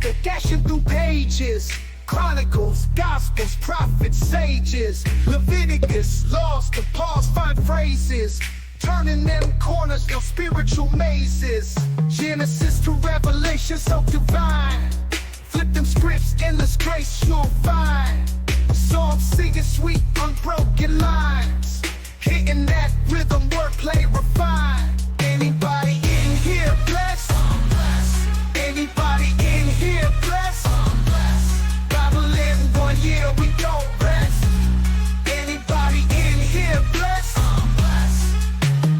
master, dashing through pages. Chronicles, Gospels, prophets, sages. Leviticus, laws to pause, find phrases. Turning them corners, your spiritual mazes. Genesis to Revelation, so divine. Flip them scripts, endless grace you'll find. Psalms singing sweet, unbroken lines. Hitting that rhythm, wordplay refined. Anybody in here blessed? Anybody in here blessed? Bible in 1 year, we don't rest. Anybody in here blessed?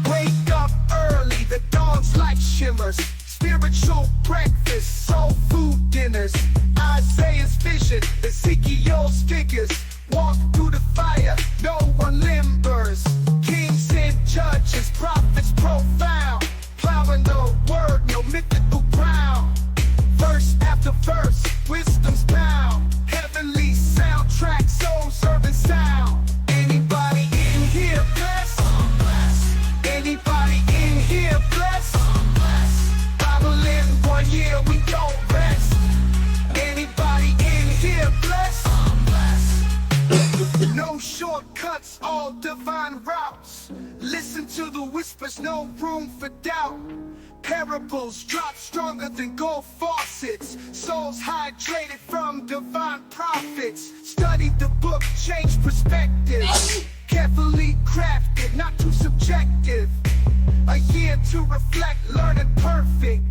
Wake up early, the dawn's light shimmers. Spiritual breakfast, soul food dinners. Isaiah's vision, Ezekiel's figures. Walk through the fire, no one limbers. Kings and judges, prophets profound. Plowing the word, no mythical ground. Verse after verse, wisdom's bound. Heavenly soundtrack, soul serving sound. Anybody in here blessed? Anybody in here blessed? Bible in 1 year, we don't rest. Anybody in here blessed? No shortcuts, all divine routes. Listen to the whispers, no room for doubt. Parables drop stronger than gold faucets. Souls hydrated from divine prophets. Study the book, change perspective. Carefully crafted, not too subjective. A year to reflect, learning perfect.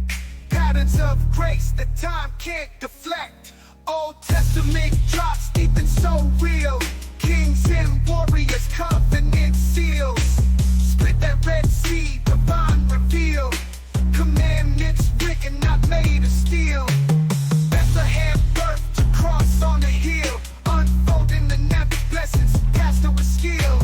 Patterns of grace that time can't deflect. Old Testament drops deep and so real. Kings and warriors, covenant seals. Split that Red Sea, divine reveal. Commandments written, not made of steel. Bethlehem birth to cross on the hill. Unfolding the never blessings, pastor with skill.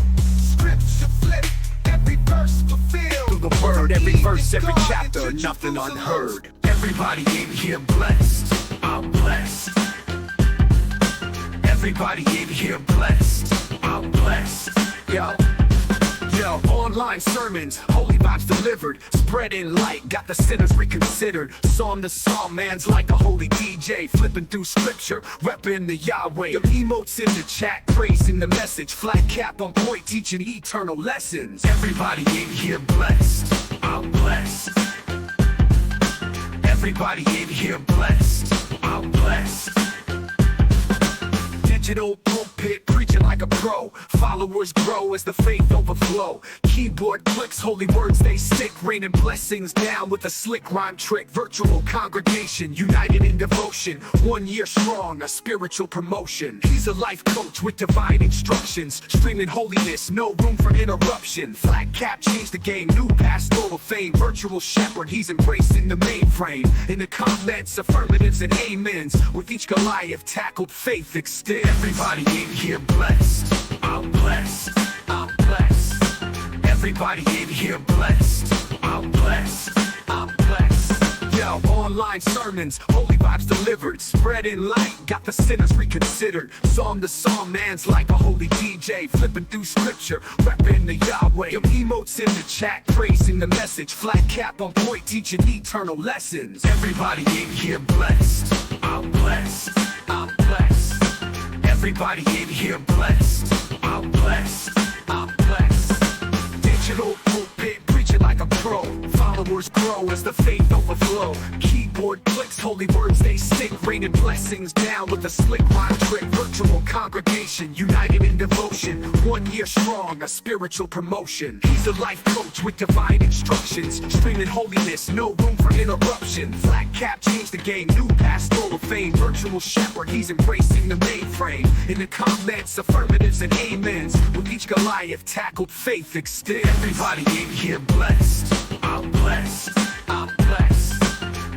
Scripture flip, every verse fulfilled. Through the word, every verse, every chapter, nothing unheard. Everybody in here blessed, I'm blessed. Everybody in here blessed, I'm blessed. Yo, online sermons, holy vibes delivered. Spreading light, got the sinners reconsidered. Psalm to psalm, man's like a holy DJ. Flipping through scripture, repping the Yahweh. Your emotes in the chat, praising the message. Flat cap on point, teaching eternal lessons. Everybody in here blessed, I'm blessed. Everybody in here blessed, I'm blessed. Digital pulpit, preaching like a pro. Followers grow as the faith overflow. Keyboard clicks, holy words they stick. Raining blessings down with a slick rhyme trick. Virtual congregation, united in devotion. 1 year strong, a spiritual promotion. He's a life coach with divine instructions. Streaming holiness, no room for interruption. Flat cap changed the game, new pastoral fame. Virtual shepherd, he's embracing the mainframe. In the comments, affirmatives and amens. With each Goliath tackled, faith extends. Everybody in here blessed, I'm blessed, I'm blessed. Everybody in here blessed, I'm blessed, I'm blessed. Yo, online sermons, holy vibes delivered. Spreading light, got the sinners reconsidered. Psalm to psalm, man's like a holy DJ. Flipping through scripture, repping the Yahweh. Your emotes in the chat, praising the message. Flat cap on point, teaching eternal lessons. Everybody in here blessed, I'm blessed, I'm blessed. Everybody in here blessed, I'm blessed, I'm blessed. Digital pulpit, preaching like a pro. Followers grow as the faith overflow. Keyboard clicks, holy words they stick. Raining blessings down with a slick rhyme trick. Virtual congregation, united in devotion. 1 year strong, a spiritual promotion. He's a life coach with divine instructions. Streaming holiness, no room for interruption. Flat cap changed the game, new pastoral fame. Virtual shepherd, he's embracing the mainframe. In the comments, affirmatives and amens. With each Goliath tackled, faith extends. Everybody in here blessed, I'm blessed, I'm blessed.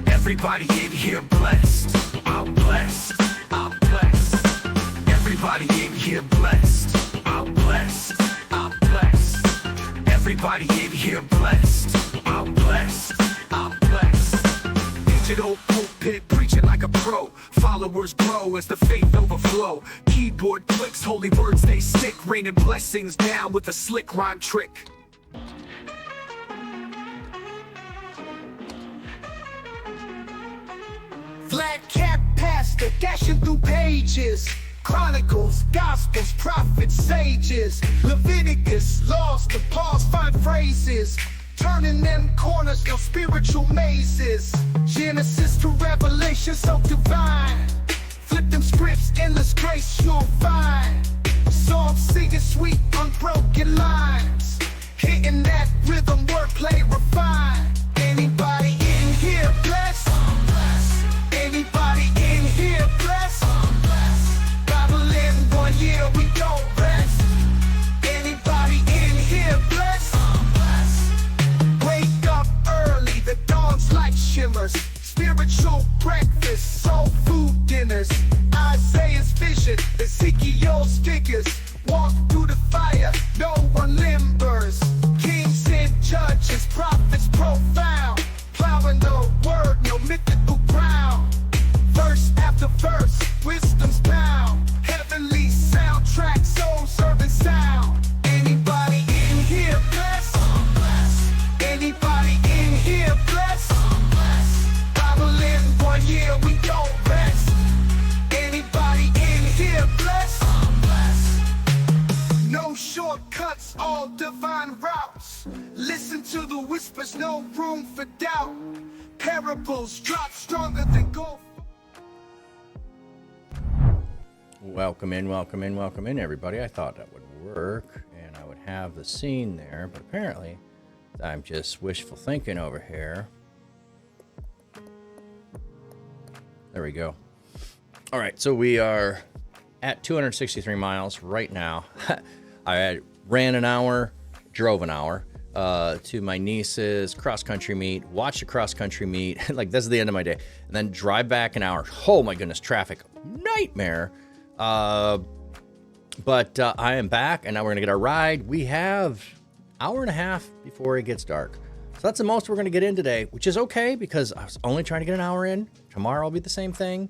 Everybody in here blessed, I'm blessed, I'm blessed. Everybody in here blessed, I'm blessed, I'm blessed. Everybody in here blessed, I'm blessed, I'm blessed. Digital pulpit, preaching like a pro. Followers grow as the faith overflow. Keyboard clicks, holy words they stick. Raining blessings down with a slick rhyme trick. Flat cap Esther, dashing through pages. Chronicles, Gospels, prophets, sages. Leviticus, laws to Paul's find phrases. Turning them corners, your spiritual mazes. Genesis to Revelation, so divine. Flip them scripts, endless grace you'll find. Psalms singing sweet, unbroken lines. Hitting that rhythm, wordplay refined. Anybody in here blessed? Anybody in here blessed? Bible in 1 year, we don't rest. Anybody in here blessed? Wake up early, the dawn's light shimmers. Spiritual breakfast, soul food dinners. Isaiah's vision, Ezekiel's figures. Walk through the fire, no one limbers. Kings and judges, prophets profound. Plowing the word, no mythical ground. Verse after verse, wisdom's bound. Heavenly soundtrack, soul serving sound. Anybody in here blessed? Anybody in here blessed? Bible in 1 year, we don't rest. Anybody in here blessed? No shortcuts, all divine routes. Listen to the whispers, no room for doubt. Parables drop stronger than gold. Welcome in, everybody. I thought that would work and I would have the scene there, but apparently I'm just wishful thinking over here. There we go. All right, so we are at 263 miles right now. I ran an hour, drove an hour to my niece's cross-country meet, watched a cross-country meet. Like, this is the end of my day. And then drive back an hour. Oh, my goodness, traffic. Nightmare. But I am back, and now we're going to get our ride. We have an hour and a half before it gets dark. So that's the most we're going to get in today, which is okay because I was only trying to get an hour in. Tomorrow will be the same thing.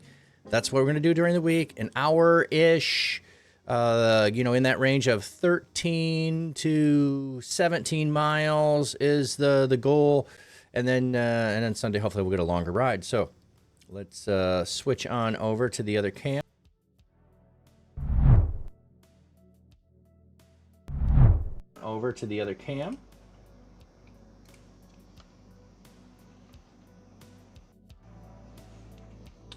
That's what we're going to do during the week. An hour-ish, in that range of 13 to 17 miles is the goal. And then Sunday, hopefully we'll get a longer ride. So let's switch on over to the other cam. Over to the other cam.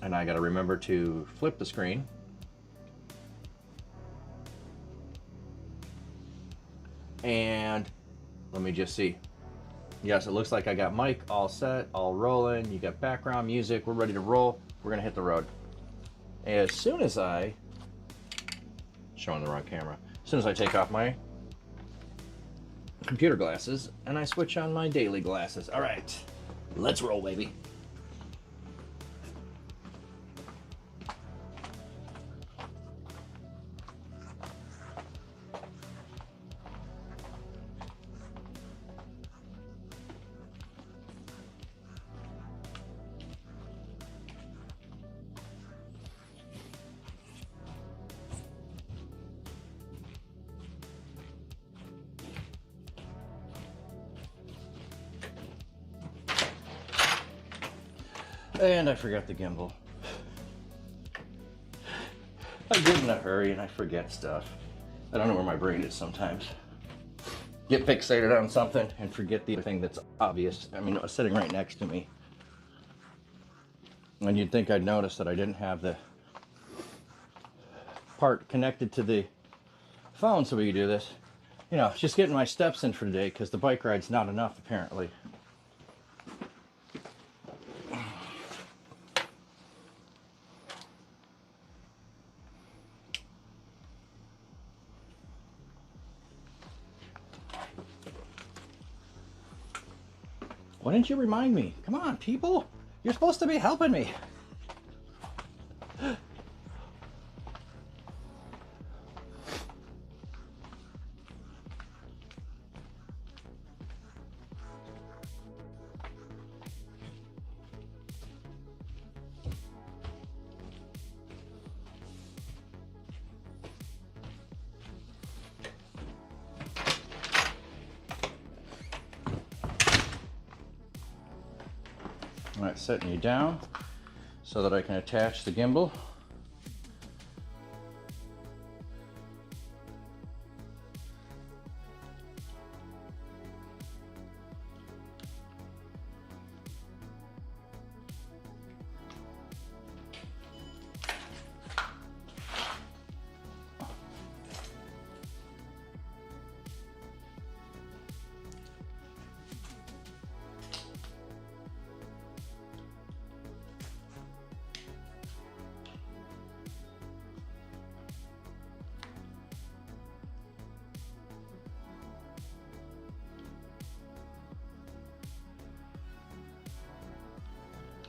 And I got to remember to flip the screen. And let me just see. Yes, it looks like I got mic all set, all rolling. You got background music. We're ready to roll. We're going to hit the road. As soon as showing the wrong camera. As soon as I take off my computer glasses and I switch on my daily glasses. All right, let's roll, baby. And I forgot the gimbal. I get in a hurry and I forget stuff. I don't know where my brain is sometimes. Get fixated on something and forget the thing that's obvious. I mean, it was sitting right next to me. And you'd think I'd notice that I didn't have the part connected to the phone so we could do this. You know, just getting my steps in for today because the bike ride's not enough apparently. Why didn't you remind me? Come on, people. You're supposed to be helping me. All right, setting you down. so that I can attach the gimbal.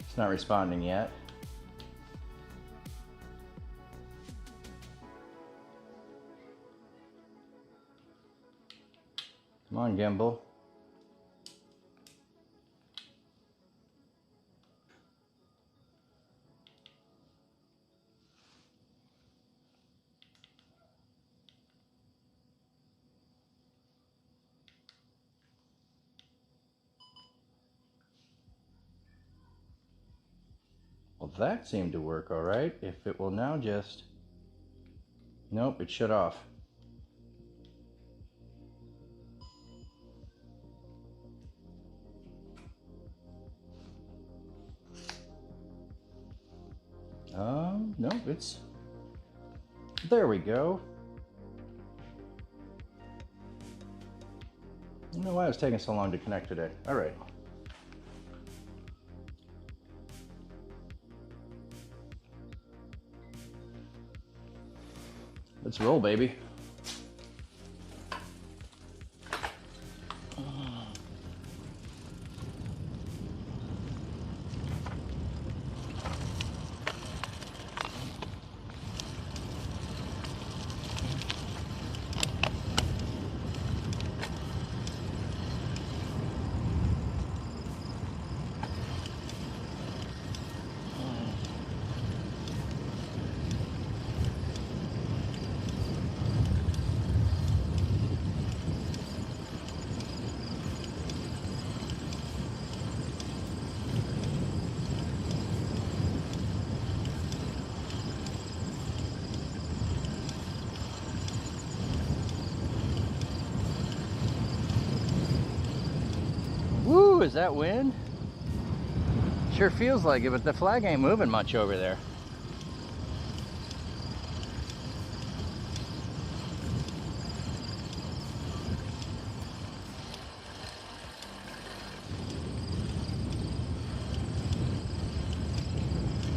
It's not responding yet. Come on, gimbal. Well, that seemed to work all right. If it will now just... Nope, it shut off. Nope, it's... There we go. I don't know why it was taking so long to connect today. All right. Let's roll, baby. Woo, is that wind? Sure feels like it, but the flag ain't moving much over there.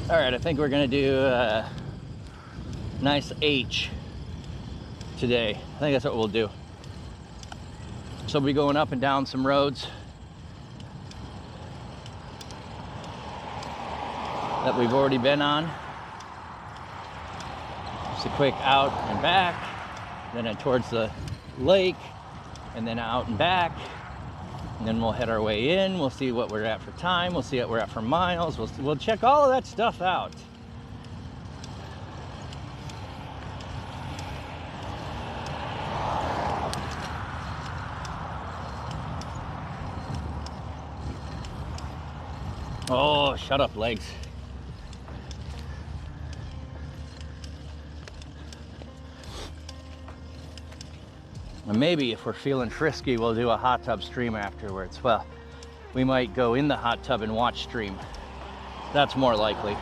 All right, I think we're gonna do a nice H today. I think that's what we'll do. So we'll be going up and down some roads that we've already been on. Just a quick out and back, then towards the lake, and then out and back. And then we'll head our way in. We'll see what we're at for time. We'll see what we're at for miles. We'll check all of that stuff out. Oh, shut up, legs. And maybe if we're feeling frisky, we'll do a hot tub stream afterwards. Well, we might go in the hot tub and watch stream. That's more likely.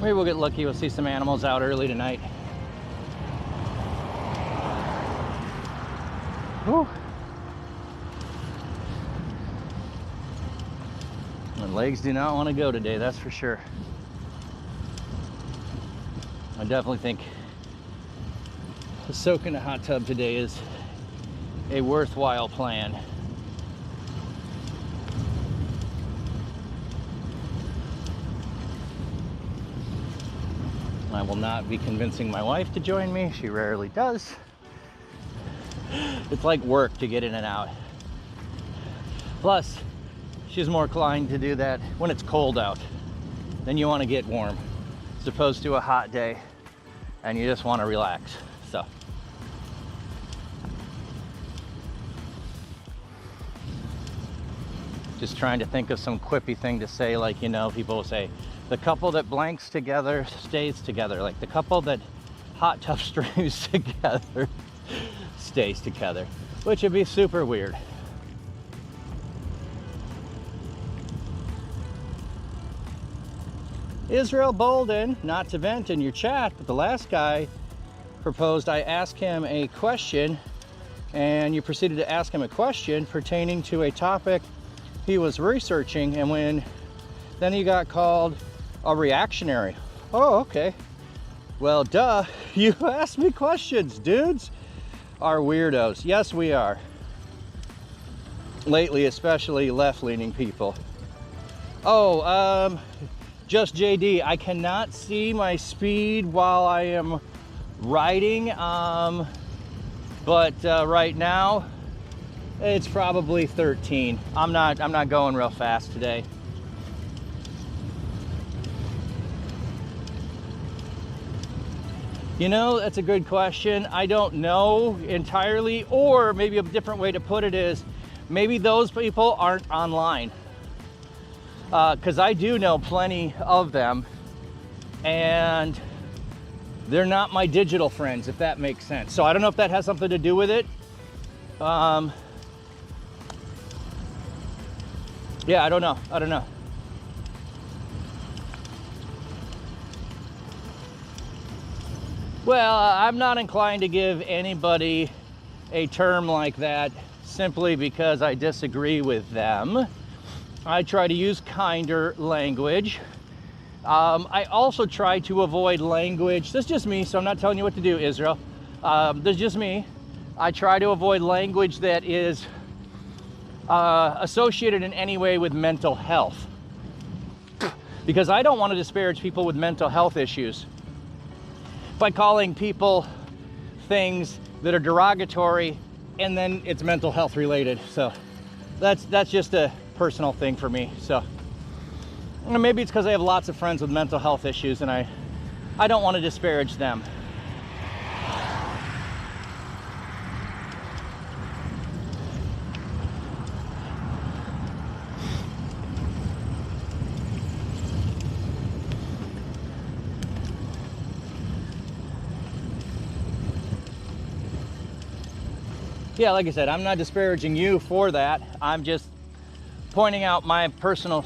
Maybe we'll get lucky. We'll see some animals out early tonight. Whew. My legs do not want to go today, that's for sure. I definitely think a soak in a hot tub today is a worthwhile plan. I will not be convincing my wife to join me. She rarely does. It's like work to get in and out. Plus, she's more inclined to do that when it's cold out. Then you want to get warm, as opposed to a hot day and you just want to relax. So, just trying to think of some quippy thing to say, like, you know, people will say, the couple that blanks together stays together. Like the couple that hot tub streams together stays together, which would be super weird. Israel Bolden, not to vent in your chat, but the last guy proposed I ask him a question, and you proceeded to ask him a question pertaining to a topic he was researching, and then he got called a reactionary. Oh, okay. Well, duh, you asked me questions. Dudes are weirdos. Yes, we are. Lately, especially left-leaning people. Oh, just JD, I cannot see my speed while I am riding, but right now it's probably 13. I'm not going real fast today. You know, that's a good question. I don't know entirely, or maybe a different way to put it is, maybe those people aren't online. Because I do know plenty of them, and they're not my digital friends, if that makes sense. So I don't know if that has something to do with it. Yeah, I don't know. Well, I'm not inclined to give anybody a term like that simply because I disagree with them. I try to use kinder language. I also try to avoid language. That's just me, so I'm not telling you what to do, Israel. That's just me. I try to avoid language that is associated in any way with mental health, because I don't want to disparage people with mental health issues by calling people things that are derogatory and then it's mental health related. So that's just a personal thing for me. So maybe it's because I have lots of friends with mental health issues and I don't want to disparage them. Yeah, like I said, I'm not disparaging you for that. I'm just pointing out my personal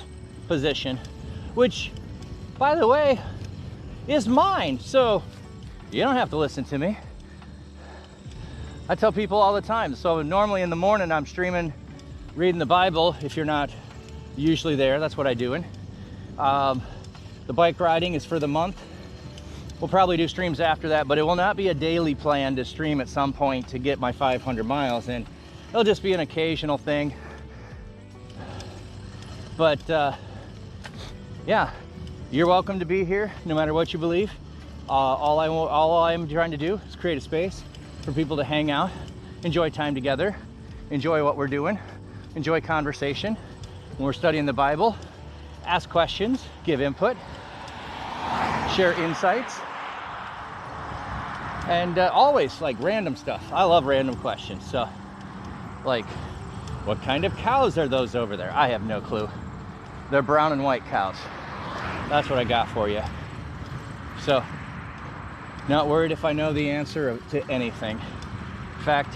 position, which, by the way, is mine. So you don't have to listen to me. I tell people all the time. So normally in the morning I'm streaming, reading the Bible. If you're not usually there, that's what I'm doing. The bike riding is for the month. We'll probably do streams after that, but it will not be a daily plan to stream at some point to get my 500 miles in. It'll just be an occasional thing. But yeah, you're welcome to be here no matter what you believe. All I'm trying to do is create a space for people to hang out, enjoy time together, enjoy what we're doing, enjoy conversation. When we're studying the Bible, ask questions, give input, share insights, and always like random stuff. I love random questions. So like, what kind of cows are those over there? I have no clue. They're brown and white cows. That's what I got for you. So not worried if I know the answer to anything. In fact,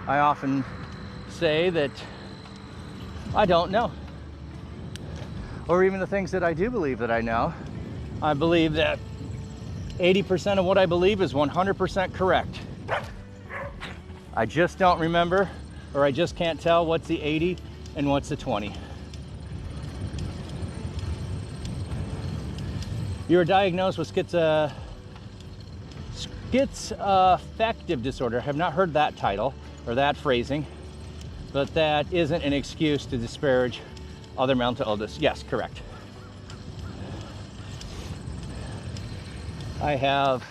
I often say that I don't know. Or even the things that I do believe that I know, I believe that 80% of what I believe is 100% correct. I just don't remember, or I just can't tell what's the 80 and what's the 20. You were diagnosed with schizoaffective disorder. I have not heard that title or that phrasing, but that isn't an excuse to disparage other mental illness. Yes, correct. I have,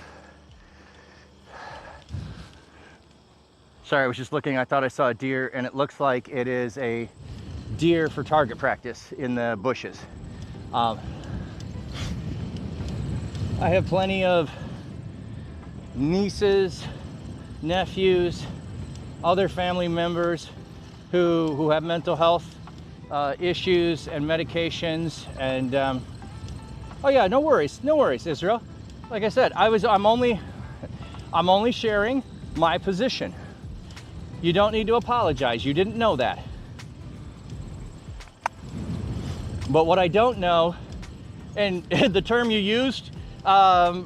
sorry, I was just looking, I thought I saw a deer, and it looks like it is a deer for target practice in the bushes. I have plenty of nieces, nephews, other family members who have mental health issues and medications, and oh yeah, no worries, Israel. Like I said, I'm only sharing my position. You don't need to apologize. You didn't know that. But what I don't know, and the term you used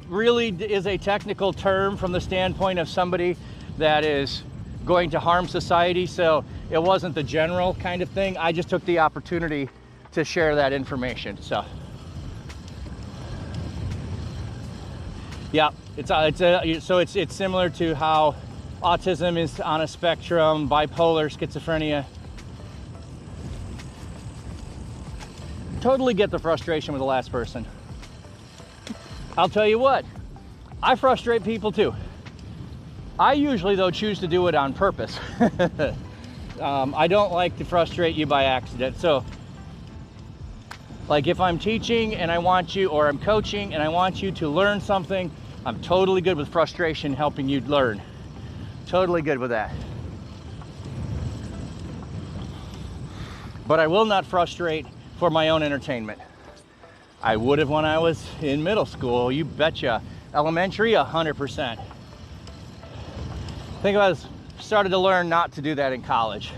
really is a technical term from the standpoint of somebody that is going to harm society. So it wasn't the general kind of thing. I just took the opportunity to share that information. So yeah, it's similar to how autism is on a spectrum, bipolar, schizophrenia. Totally get the frustration with the last person. I'll tell you what, I frustrate people too. I usually, though, choose to do it on purpose. I don't like to frustrate you by accident. So, like if I'm teaching and I want you, or I'm coaching and I want you to learn something, I'm totally good with frustration helping you learn. Totally good with that. But I will not frustrate for my own entertainment. I would have when I was in middle school, you betcha. Elementary, 100%. I think I started to learn not to do that in college.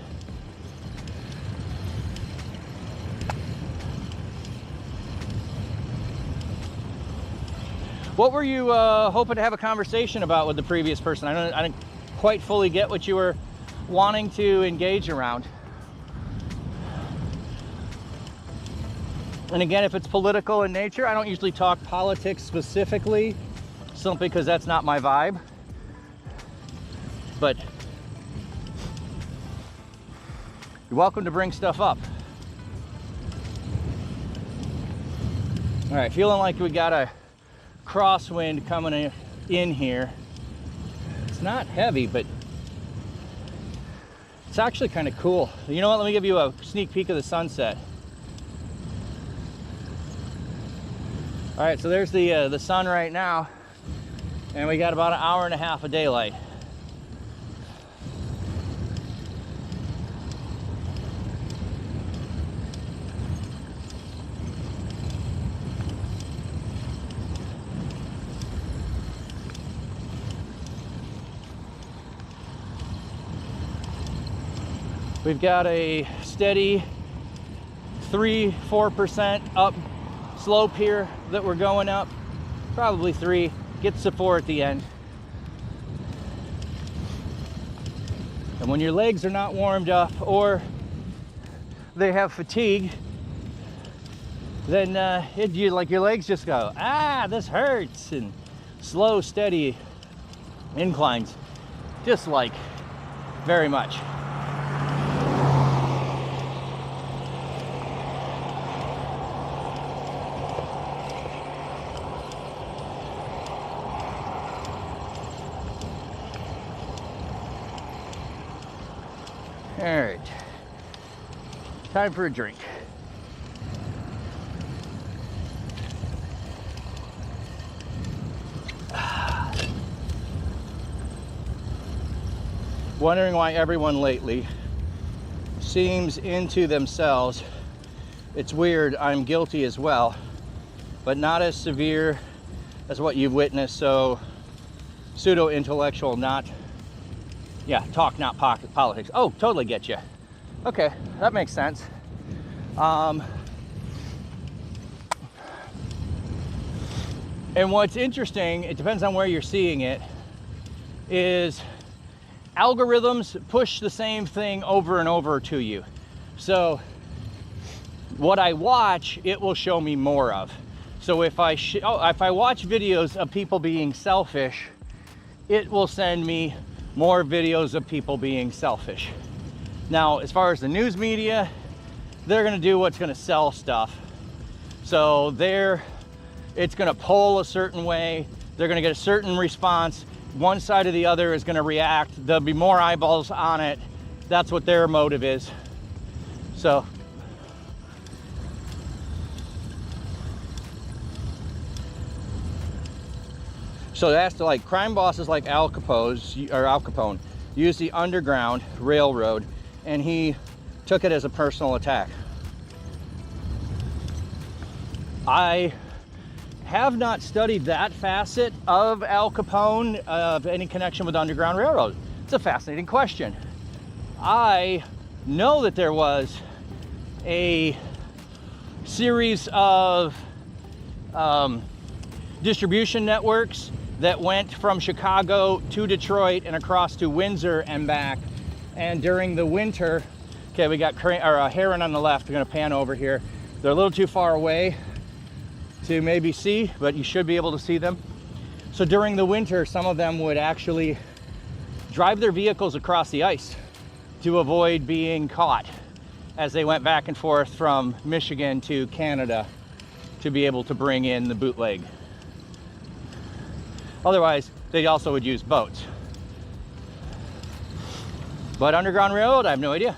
What were you hoping to have a conversation about with the previous person? I didn't quite fully get what you were wanting to engage around. And again, if it's political in nature, I don't usually talk politics specifically, simply because that's not my vibe. But you're welcome to bring stuff up. All right, feeling like we got a crosswind coming in here. It's not heavy, but it's actually kind of cool. You know what? Let me give you a sneak peek of the sunset. All right, so there's the sun right now, and we got about an hour and a half of daylight. We've got a steady 3-4% up slope here that we're going up, probably 3, gets to 4 at the end. And when your legs are not warmed up or they have fatigue, then like your legs just go, ah, this hurts, and slow, steady inclines, just like very much. All right, time for a drink. Wondering why everyone lately seems into themselves. It's weird, I'm guilty as well, but not as severe as what you've witnessed. So pseudo-intellectual, not talk, not politics. Oh, totally get you. Okay, that makes sense. And what's interesting, it depends on where you're seeing it, is algorithms push the same thing over and over to you. So what I watch, it will show me more of. So if I watch videos of people being selfish, it will send me more videos of people being selfish. Now, as far as the news media, they're gonna do what's gonna sell stuff. So it's gonna poll a certain way, they're gonna get a certain response, one side or the other is gonna react, there'll be more eyeballs on it, that's what their motive is. So that's like crime bosses like Al Capone used the Underground Railroad, and he took it as a personal attack. I have not studied that facet of Al Capone, of any connection with the Underground Railroad. It's a fascinating question. I know that there was a series of distribution networks that went from Chicago to Detroit and across to Windsor and back. And during the winter, okay, we got a heron on the left. We're gonna pan over here. They're a little too far away to maybe see, but you should be able to see them. So during the winter, some of them would actually drive their vehicles across the ice to avoid being caught as they went back and forth from Michigan to Canada to be able to bring in the bootleg. Otherwise, they also would use boats. But Underground Railroad, I have no idea.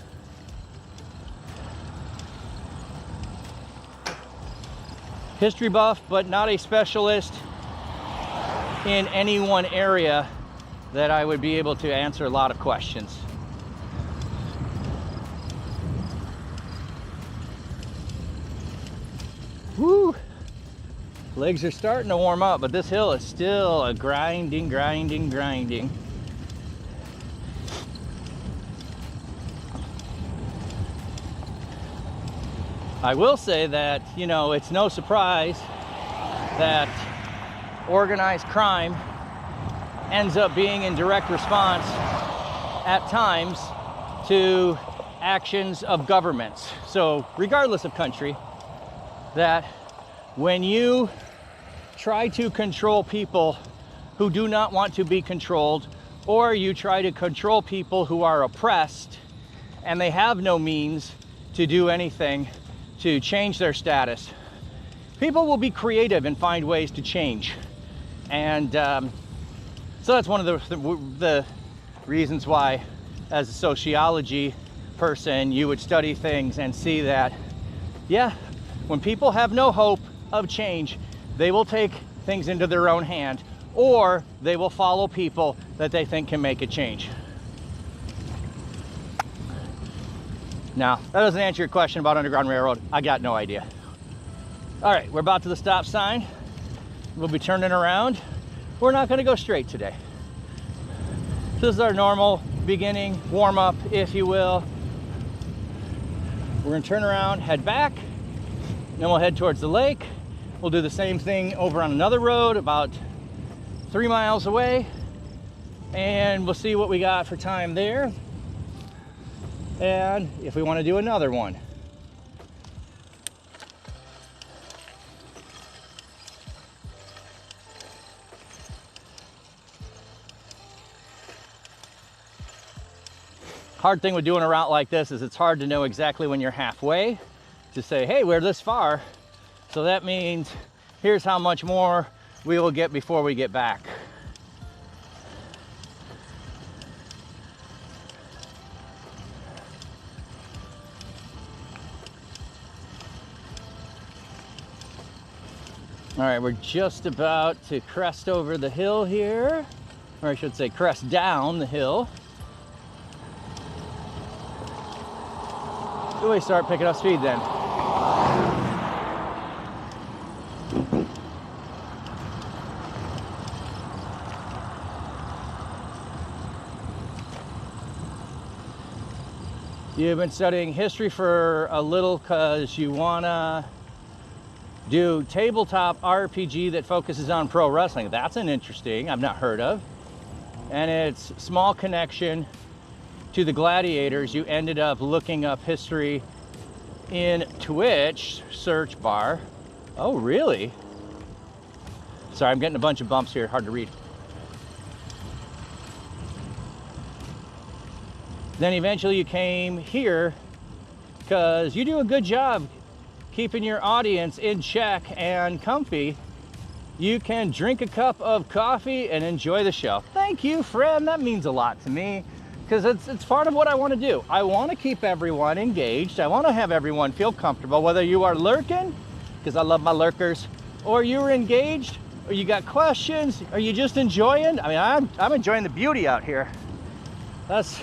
History buff, but not a specialist in any one area that I would be able to answer a lot of questions. Woo! Legs are starting to warm up, but this hill is still a grinding. I will say that, you know, it's no surprise that organized crime ends up being in direct response at times to actions of governments. So regardless of country, that when you try to control people who do not want to be controlled, or you try to control people who are oppressed and they have no means to do anything to change their status, people will be creative and find ways to change. And so that's one of the reasons why, as a sociology person, you would study things and see that, yeah, when people have no hope of change, they will take things into their own hand, or they will follow people that they think can make a change. Now, that doesn't answer your question about Underground Railroad. I got no idea. All right, we're about to the stop sign. We'll be turning around. We're not gonna go straight today. This is our normal beginning warm up, if you will. We're gonna turn around, head back, then we'll head towards the lake. We'll do the same thing over on another road about 3 miles away, and we'll see what we got for time there, and if we want to do another one. Hard thing with doing a route like this is it's hard to know exactly when you're halfway to say, hey, we're this far, so that means here's how much more we will get before we get back. All right, we're just about to crest over the hill here, or I should say crest down the hill. Do we start picking up speed then? You've been studying history for a little because you wanna do tabletop RPG that focuses on pro wrestling. That's an interesting, I've not heard of. And it's small connection to the gladiators. You ended up looking up history in Twitch search bar. Oh, really? Sorry, I'm getting a bunch of bumps here, hard to read. Then eventually you came here because you do a good job keeping your audience in check and comfy. You can drink a cup of coffee and enjoy the show. Thank you, friend. That means a lot to me because it's part of what I want to do. I want to keep everyone engaged. I want to have everyone feel comfortable, whether you are lurking, because I love my lurkers, or you're engaged, or you got questions, or you just enjoying. I mean, I'm enjoying the beauty out here. That's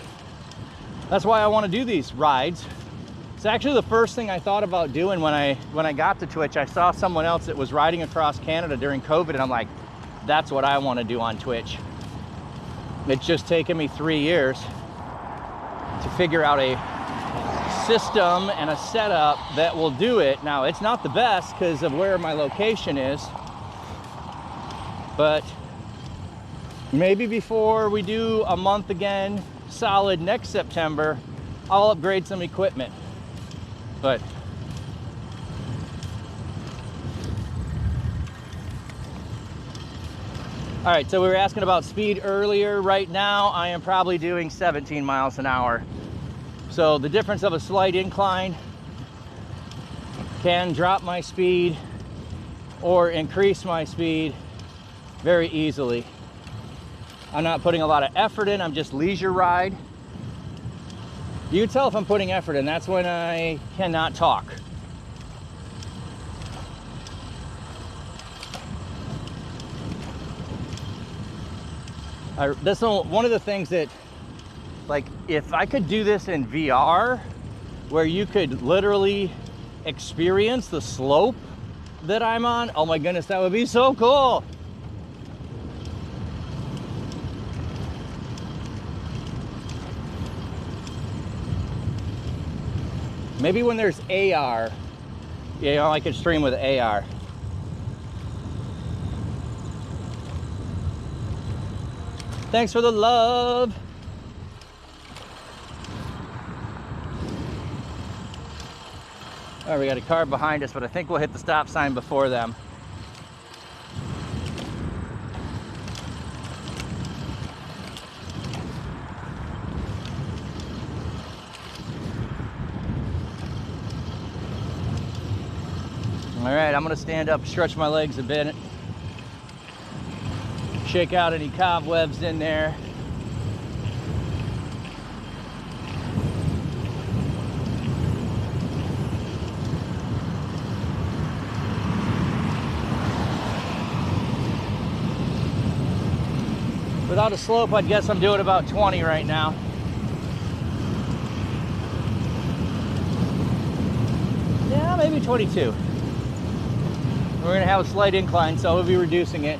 why I want to do these rides. It's actually the first thing I thought about doing when I got to Twitch. I saw someone else that was riding across Canada during COVID, and I'm like, that's what I want to do on Twitch. It's just taken me 3 years to figure out a system and a setup that will do it. Now, it's not the best because of where my location is, but maybe before we do a month again solid next September, I'll upgrade some equipment. But all right, so we were asking about speed earlier. Right now, I am probably doing 17 miles an hour. So the difference of a slight incline can drop my speed or increase my speed very easily. I'm not putting a lot of effort in, I'm just leisure ride. You can tell if I'm putting effort in, that's when I cannot talk. That's one of the things that, like, if I could do this in VR, where you could literally experience the slope that I'm on, oh my goodness, that would be so cool. Maybe when there's AR, you know, I could stream with AR. Thanks for the love. All right, we got a car behind us, but I think we'll hit the stop sign before them. All right, I'm gonna stand up, stretch my legs a bit, shake out any cobwebs in there. Without a slope, I'd guess I'm doing about 20 right now. Yeah, maybe 22. We're gonna have a slight incline, so we'll be reducing it.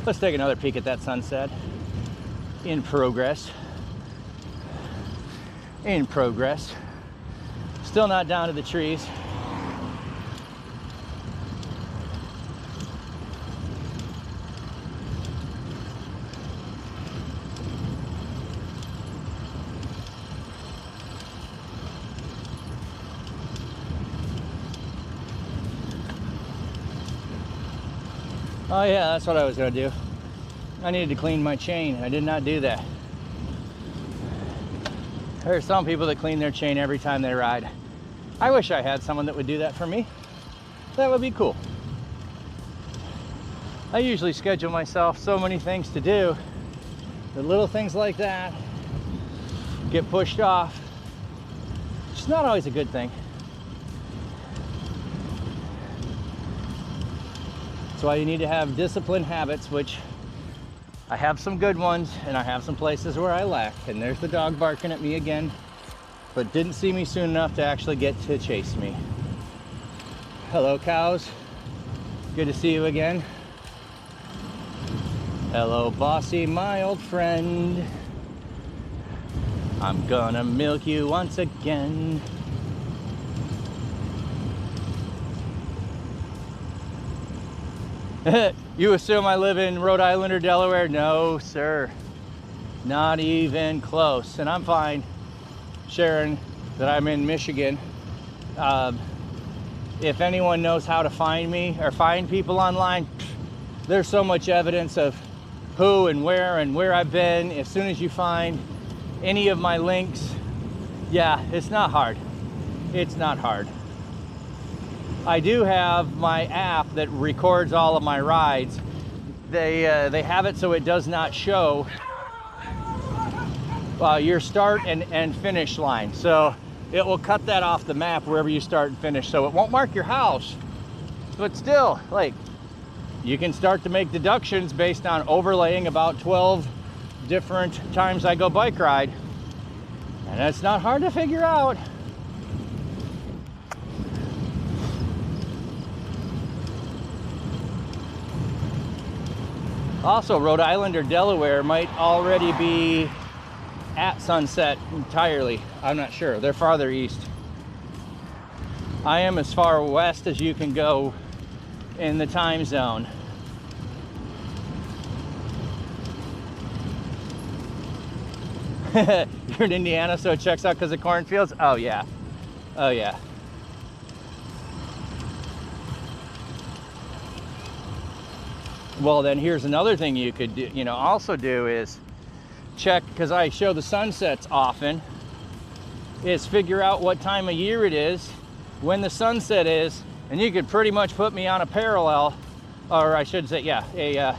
Let's take another peek at that sunset. In progress. In progress. Still not down to the trees. Oh yeah, that's what I was gonna do. I needed to clean my chain. I did not do that. There are some people that clean their chain every time they ride. I wish I had someone that would do that for me. That would be cool. I usually schedule myself so many things to do. The little things like that get pushed off. It's not always a good thing. That's why you need to have disciplined habits, which I have some good ones and I have some places where I lack. And there's the dog barking at me again, but didn't see me soon enough to actually get to chase me. Hello, cows. Good to see you again. Hello, Bossy, my old friend. I'm gonna milk you once again. You assume I live in Rhode Island or Delaware? No, sir. Not even close. And I'm fine sharing that I'm in Michigan. If anyone knows how to find me or find people online, there's so much evidence of who and where I've been. As soon as you find any of my links, yeah, it's not hard. It's not hard. I do have my app that records all of my rides. They have it so it does not show your start and finish line. So it will cut that off the map wherever you start and finish. So it won't mark your house, but still, like, you can start to make deductions based on overlaying about 12 different times I go bike ride. And that's not hard to figure out. Also, Rhode Island or Delaware might already be at sunset entirely. I'm not sure. They're farther east. I am as far west as you can go in the time zone. You're in Indiana, so it checks out because of cornfields? Oh, yeah. Oh, yeah. Well, then here's another thing you could do, also do is check, because I show the sunsets often, is figure out what time of year it is, when the sunset is, and you could pretty much put me on a parallel, or I should say, yeah, a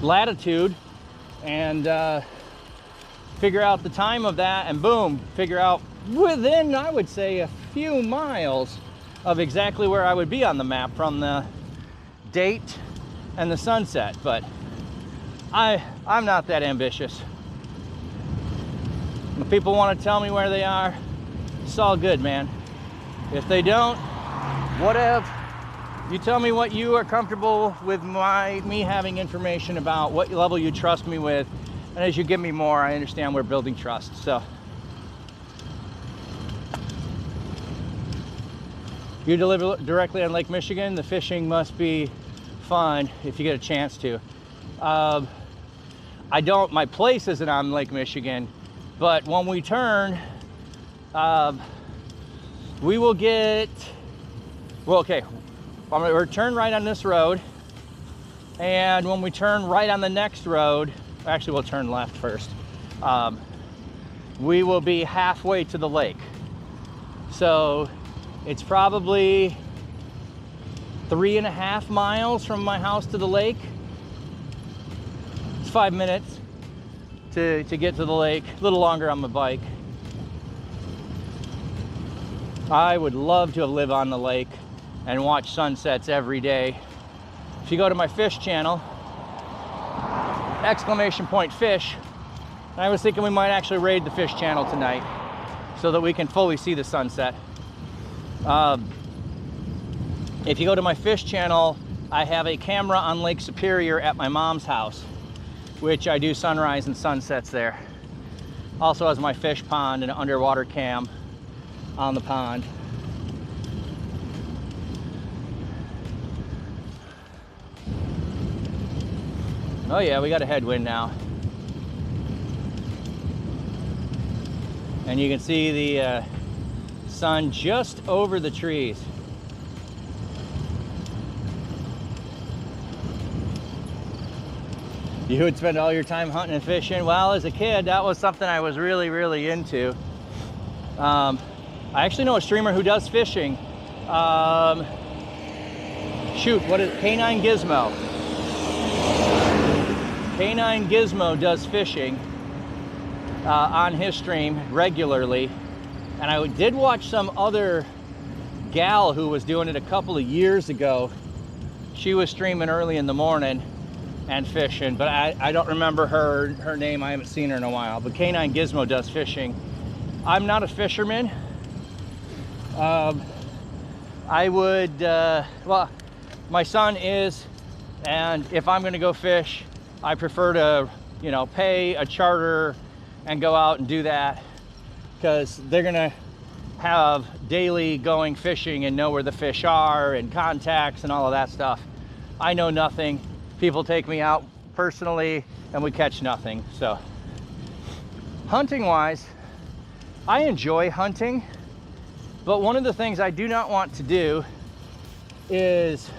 latitude, and figure out the time of that, and boom, figure out within, I would say, a few miles of exactly where I would be on the map from the date and the sunset. But I'm not that ambitious. If people want to tell me where they are, it's all good, man. If they don't, whatever. You tell me what you are comfortable with me having information about, what level you trust me with, and as you give me more, I understand we're building trust. So you deliver directly on Lake Michigan. The fishing must be fun if you get a chance to. I don't, my place isn't on Lake Michigan, but when we turn, we will get, well, okay, I'm gonna turn right on this road, and when we turn right on the next road, actually we'll turn left first, we will be halfway to the lake. So it's probably 3.5 miles from my house to the lake. It's 5 minutes to get to the lake, a little longer on my bike. I would love to live on the lake and watch sunsets every day. If you go to my fish channel, !fish, I was thinking we might actually raid the fish channel tonight so that we can fully see the sunset. If you go to my fish channel, I have a camera on Lake Superior at my mom's house, which I do sunrise and sunsets there. Also has my fish pond and an underwater cam on the pond. Oh yeah, we got a headwind now. And you can see the sun just over the trees. You would spend all your time hunting and fishing. Well, as a kid, that was something I was really, really into. I actually know a streamer who does fishing. Shoot, what is Canine Gizmo? Canine Gizmo does fishing on his stream regularly. And I did watch some other gal who was doing it a couple of years ago. She was streaming early in the morning and fishing, but I don't remember her name. I haven't seen her in a while. But Canine Gizmo does fishing. I'm not a fisherman. I would, well, my son is, and if I'm gonna go fish, I prefer to, you know, pay a charter and go out and do that, because they're gonna have daily going fishing and know where the fish are and contacts and all of that stuff. I know nothing. People take me out personally and we catch nothing. So hunting wise, I enjoy hunting, but one of the things I do not want to do is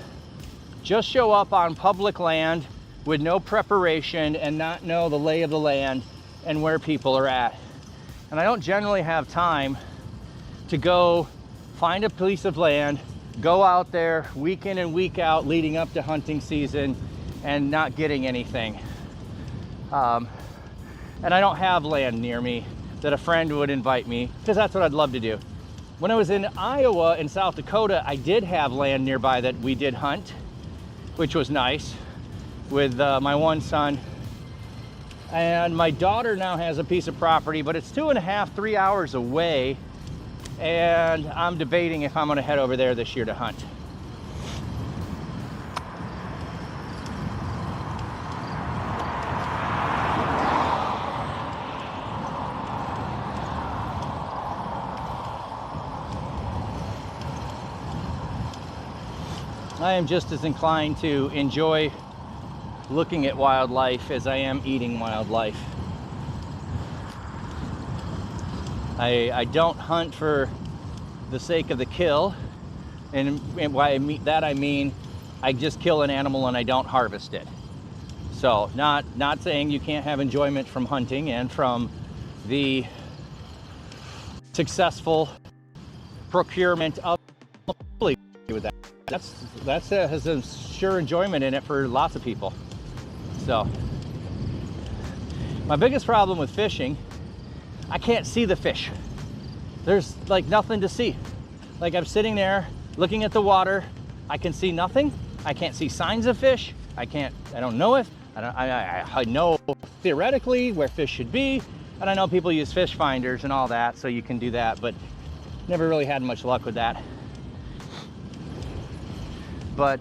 just show up on public land with no preparation and not know the lay of the land and where people are at. And I don't generally have time to go find a piece of land, go out there week in and week out leading up to hunting season and not getting anything. And I don't have land near me that a friend would invite me, because that's what I'd love to do. When I was in Iowa and South Dakota, I did have land nearby that we did hunt, which was nice, with my one son. And my daughter now has a piece of property, but it's 2.5, 3 hours away. And I'm debating if I'm gonna head over there this year to hunt. I am just as inclined to enjoy looking at wildlife as I am eating wildlife. I don't hunt for the sake of the kill, and by I mean I just kill an animal and I don't harvest it. So not saying you can't have enjoyment from hunting and from the successful procurement of with that. That's has a sure enjoyment in it for lots of people. So my biggest problem with fishing, I can't see the fish. There's like nothing to see. Like I'm sitting there looking at the water, I can see nothing. I can't see signs of fish. I don't know if, I know theoretically where fish should be, and I know people use fish finders and all that, so you can do that, but never really had much luck with that. But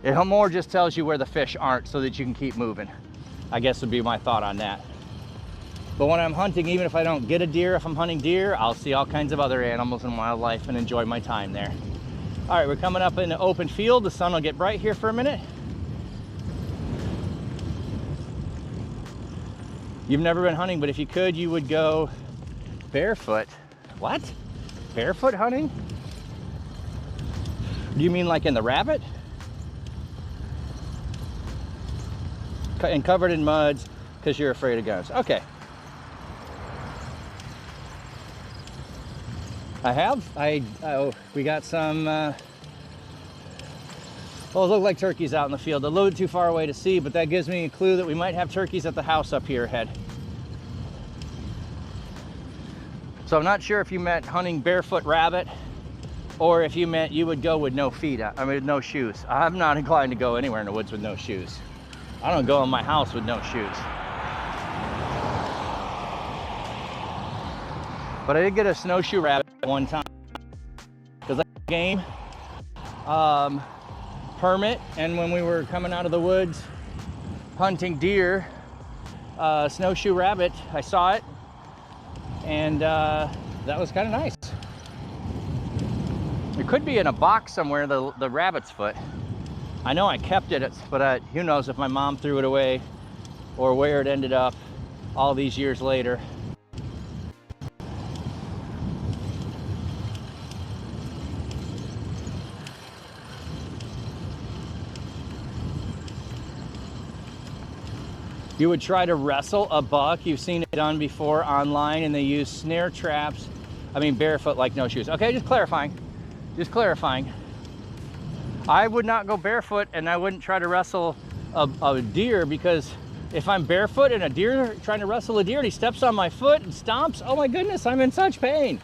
it more just tells you where the fish aren't so that you can keep moving, I guess would be my thought on that. But when I'm hunting, even if I don't get a deer, if I'm hunting deer, I'll see all kinds of other animals and wildlife and enjoy my time there. All right, we're coming up in the open field. The sun will get bright here for a minute. You've never been hunting, but if you could, you would go barefoot. What? Barefoot hunting? Do you mean like in the rabbit? And covered in muds because you're afraid of guns. Okay. We got some, well, it looked like turkeys out in the field. A little too far away to see, but that gives me a clue that we might have turkeys at the house up here ahead. So I'm not sure if you meant hunting barefoot rabbit or if you meant you would go with no feet, no shoes. I'm not inclined to go anywhere in the woods with no shoes. I don't go in my house with no shoes. But I did get a snowshoe rabbit one time because I had a game permit, and when we were coming out of the woods hunting deer, snowshoe rabbit, I saw it, and that was kind of nice. It could be in a box somewhere, the rabbit's foot. I know I kept it, but who knows if my mom threw it away or where it ended up all these years later. You would try to wrestle a buck. You've seen it done before online, and they use snare traps. I mean, barefoot, like no shoes. Okay, just clarifying. Just clarifying. I would not go barefoot, and I wouldn't try to wrestle a deer, because if I'm barefoot and a deer trying to wrestle a deer and he steps on my foot and stomps, oh my goodness, I'm in such pain.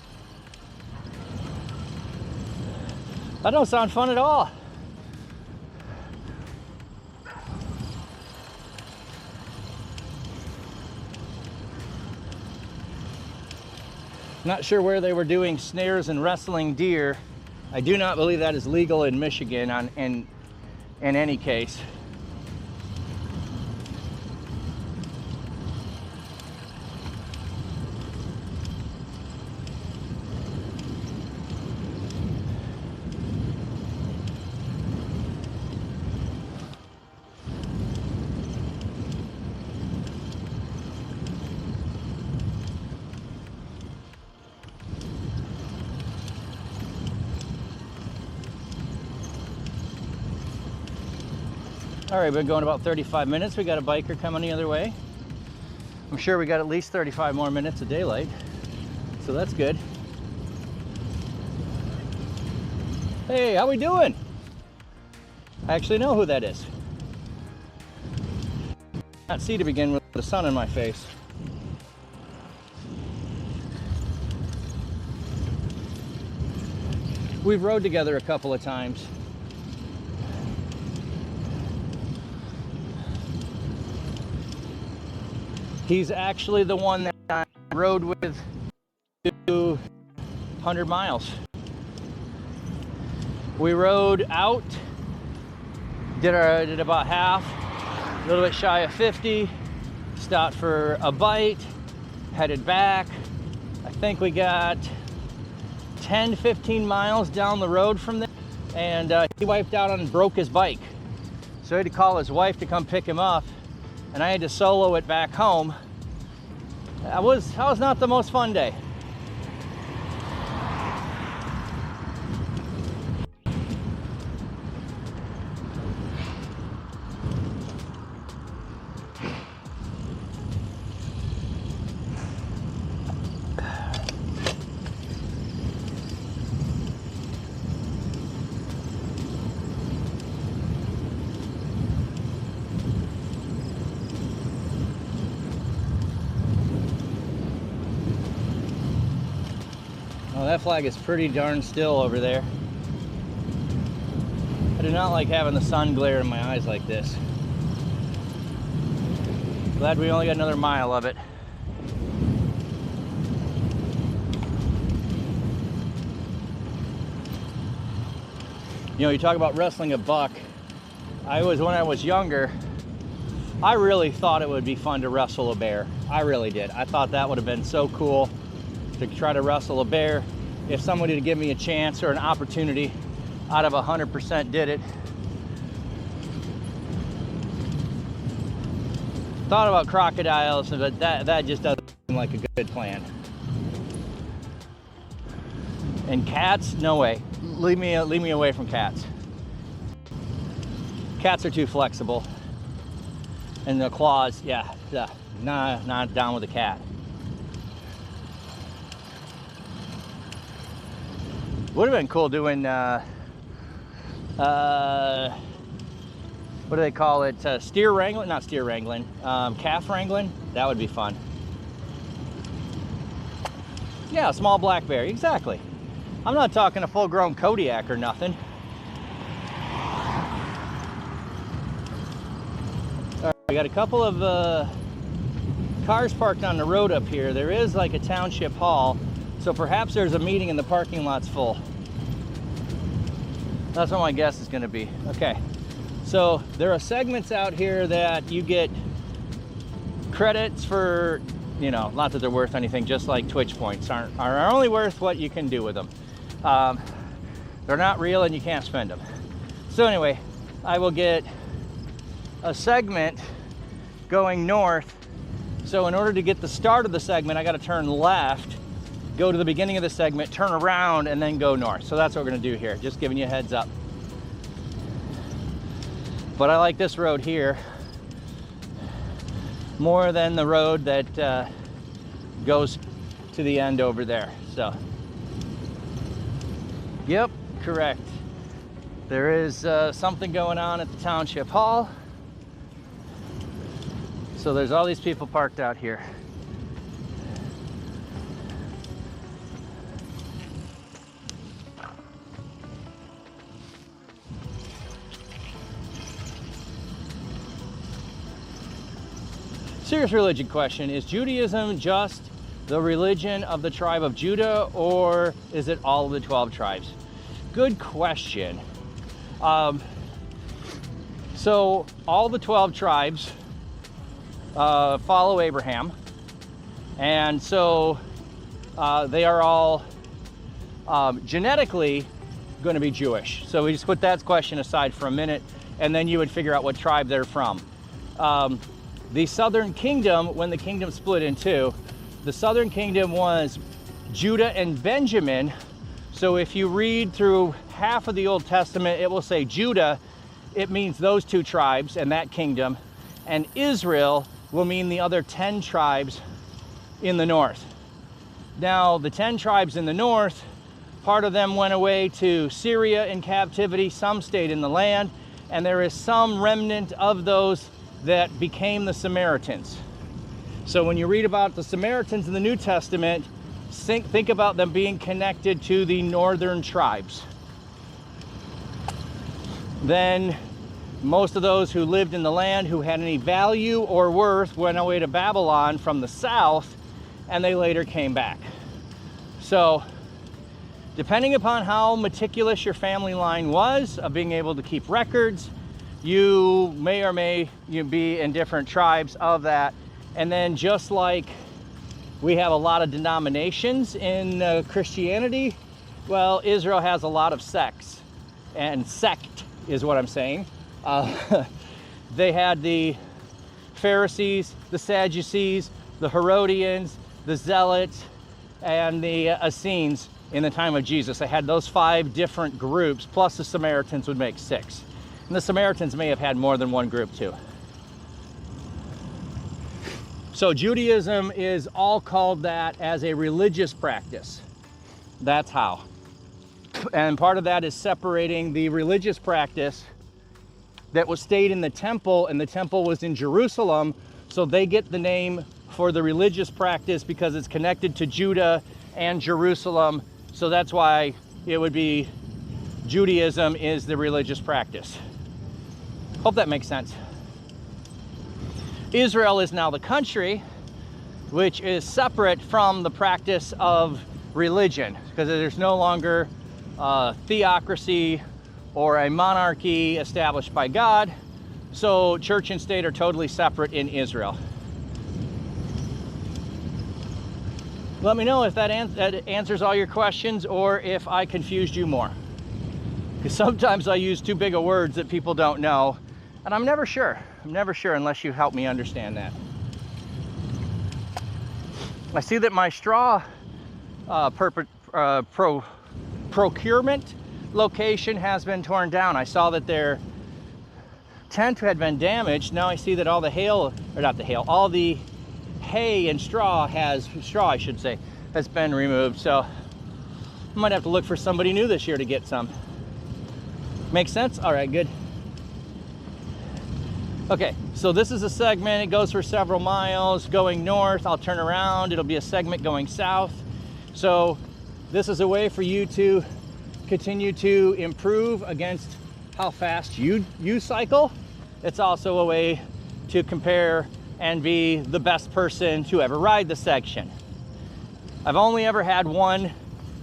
That don't sound fun at all. Not sure where they were doing snares and wrestling deer. I do not believe that is legal in Michigan in any case. All right, been going about 35 minutes. We got a biker coming the other way. I'm sure we got at least 35 more minutes of daylight, so that's good. Hey, how we doing? I actually know who that is. Not see to begin with the sun in my face. We've rode together a couple of times. He's actually the one that I rode with 200 miles. We rode out, did about half, a little bit shy of 50, stopped for a bite, headed back. I think we got 10, 15 miles down the road from there, and he wiped out and broke his bike. So he had to call his wife to come pick him up, and I had to solo it back home. That was not the most fun day. Oh, that flag is pretty darn still over there. I do not like having the sun glare in my eyes like this. Glad we only got another mile of it. You know, you talk about wrestling a buck. When I was younger, I really thought it would be fun to wrestle a bear. I really did. I thought that would have been so cool to try to wrestle a bear. If somebody to give me a chance or an opportunity, out of 100% did it. Thought about crocodiles, but that just doesn't seem like a good plan. And cats, no way. Leave me away from cats. Cats are too flexible. And the claws, yeah, not down with a cat. Would have been cool doing, what do they call it? Steer wrangling? Not steer wrangling, calf wrangling. That would be fun. Yeah, a small black bear, exactly. I'm not talking a full-grown Kodiak or nothing. All right, we got a couple of cars parked on the road up here. There is like a township hall. So perhaps there's a meeting and the parking lot's full. That's what my guess is gonna be. Okay, so there are segments out here that you get credits for, you know, not that they're worth anything, just like Twitch points are only worth what you can do with them. They're not real and you can't spend them. So anyway, I will get a segment going north. So in order to get the start of the segment, I gotta turn left, go to the beginning of the segment, turn around, and then go north. So that's what we're gonna do here, just giving you a heads up. But I like this road here more than the road that goes to the end over there. So, yep, correct. There is something going on at the township hall. So there's all these people parked out here. Serious religion question. Is Judaism just the religion of the tribe of Judah, or is it all of the 12 tribes? Good question. So all the 12 tribes follow Abraham, and so they are all genetically going to be Jewish. So we just put that question aside for a minute, and then you would figure out what tribe they're from. The southern kingdom, when the kingdom split in two, the southern kingdom was Judah and Benjamin. So if you read through half of the Old Testament, it will say Judah. It means those two tribes and that kingdom. And Israel will mean the other 10 tribes in the north. Now, the 10 tribes in the north, part of them went away to Syria in captivity, some stayed in the land, and there is some remnant of those that became the Samaritans. So when you read about the Samaritans in the New Testament, think about them being connected to the northern tribes. Then most of those who lived in the land who had any value or worth went away to Babylon from the south, and they later came back. So depending upon how meticulous your family line was of being able to keep records, you may or may be in different tribes of that. And then just like we have a lot of denominations in Christianity, well, Israel has a lot of sects, and sect is what I'm saying. They had the Pharisees, the Sadducees, the Herodians, the Zealots, and the Essenes in the time of Jesus. They had those 5 different groups, plus the Samaritans would make 6. And the Samaritans may have had more than one group too. So Judaism is all called that as a religious practice. That's how. And part of that is separating the religious practice that was stayed in the temple, and the temple was in Jerusalem, so they get the name for the religious practice because it's connected to Judah and Jerusalem. So that's why it would be Judaism is the religious practice. Hope that makes sense. Israel is now the country, which is separate from the practice of religion, because there's no longer theocracy or a monarchy established by God. So church and state are totally separate in Israel. Let me know if that answers all your questions, or if I confused you more. Because sometimes I use too big of words that people don't know, and I'm never sure. I'm never sure unless you help me understand that. I see that my straw procurement location has been torn down. I saw that their tent had been damaged. Now I see that all the hail, or not the hail, all the hay and straw has been removed. So I might have to look for somebody new this year to get some. Make sense? All right, good. Okay, so this is a segment. It goes for several miles going north. I'll turn around. It'll be a segment going south. So this is a way for you to continue to improve against how fast you cycle. It's also a way to compare and be the best person to ever ride the section. I've only ever had one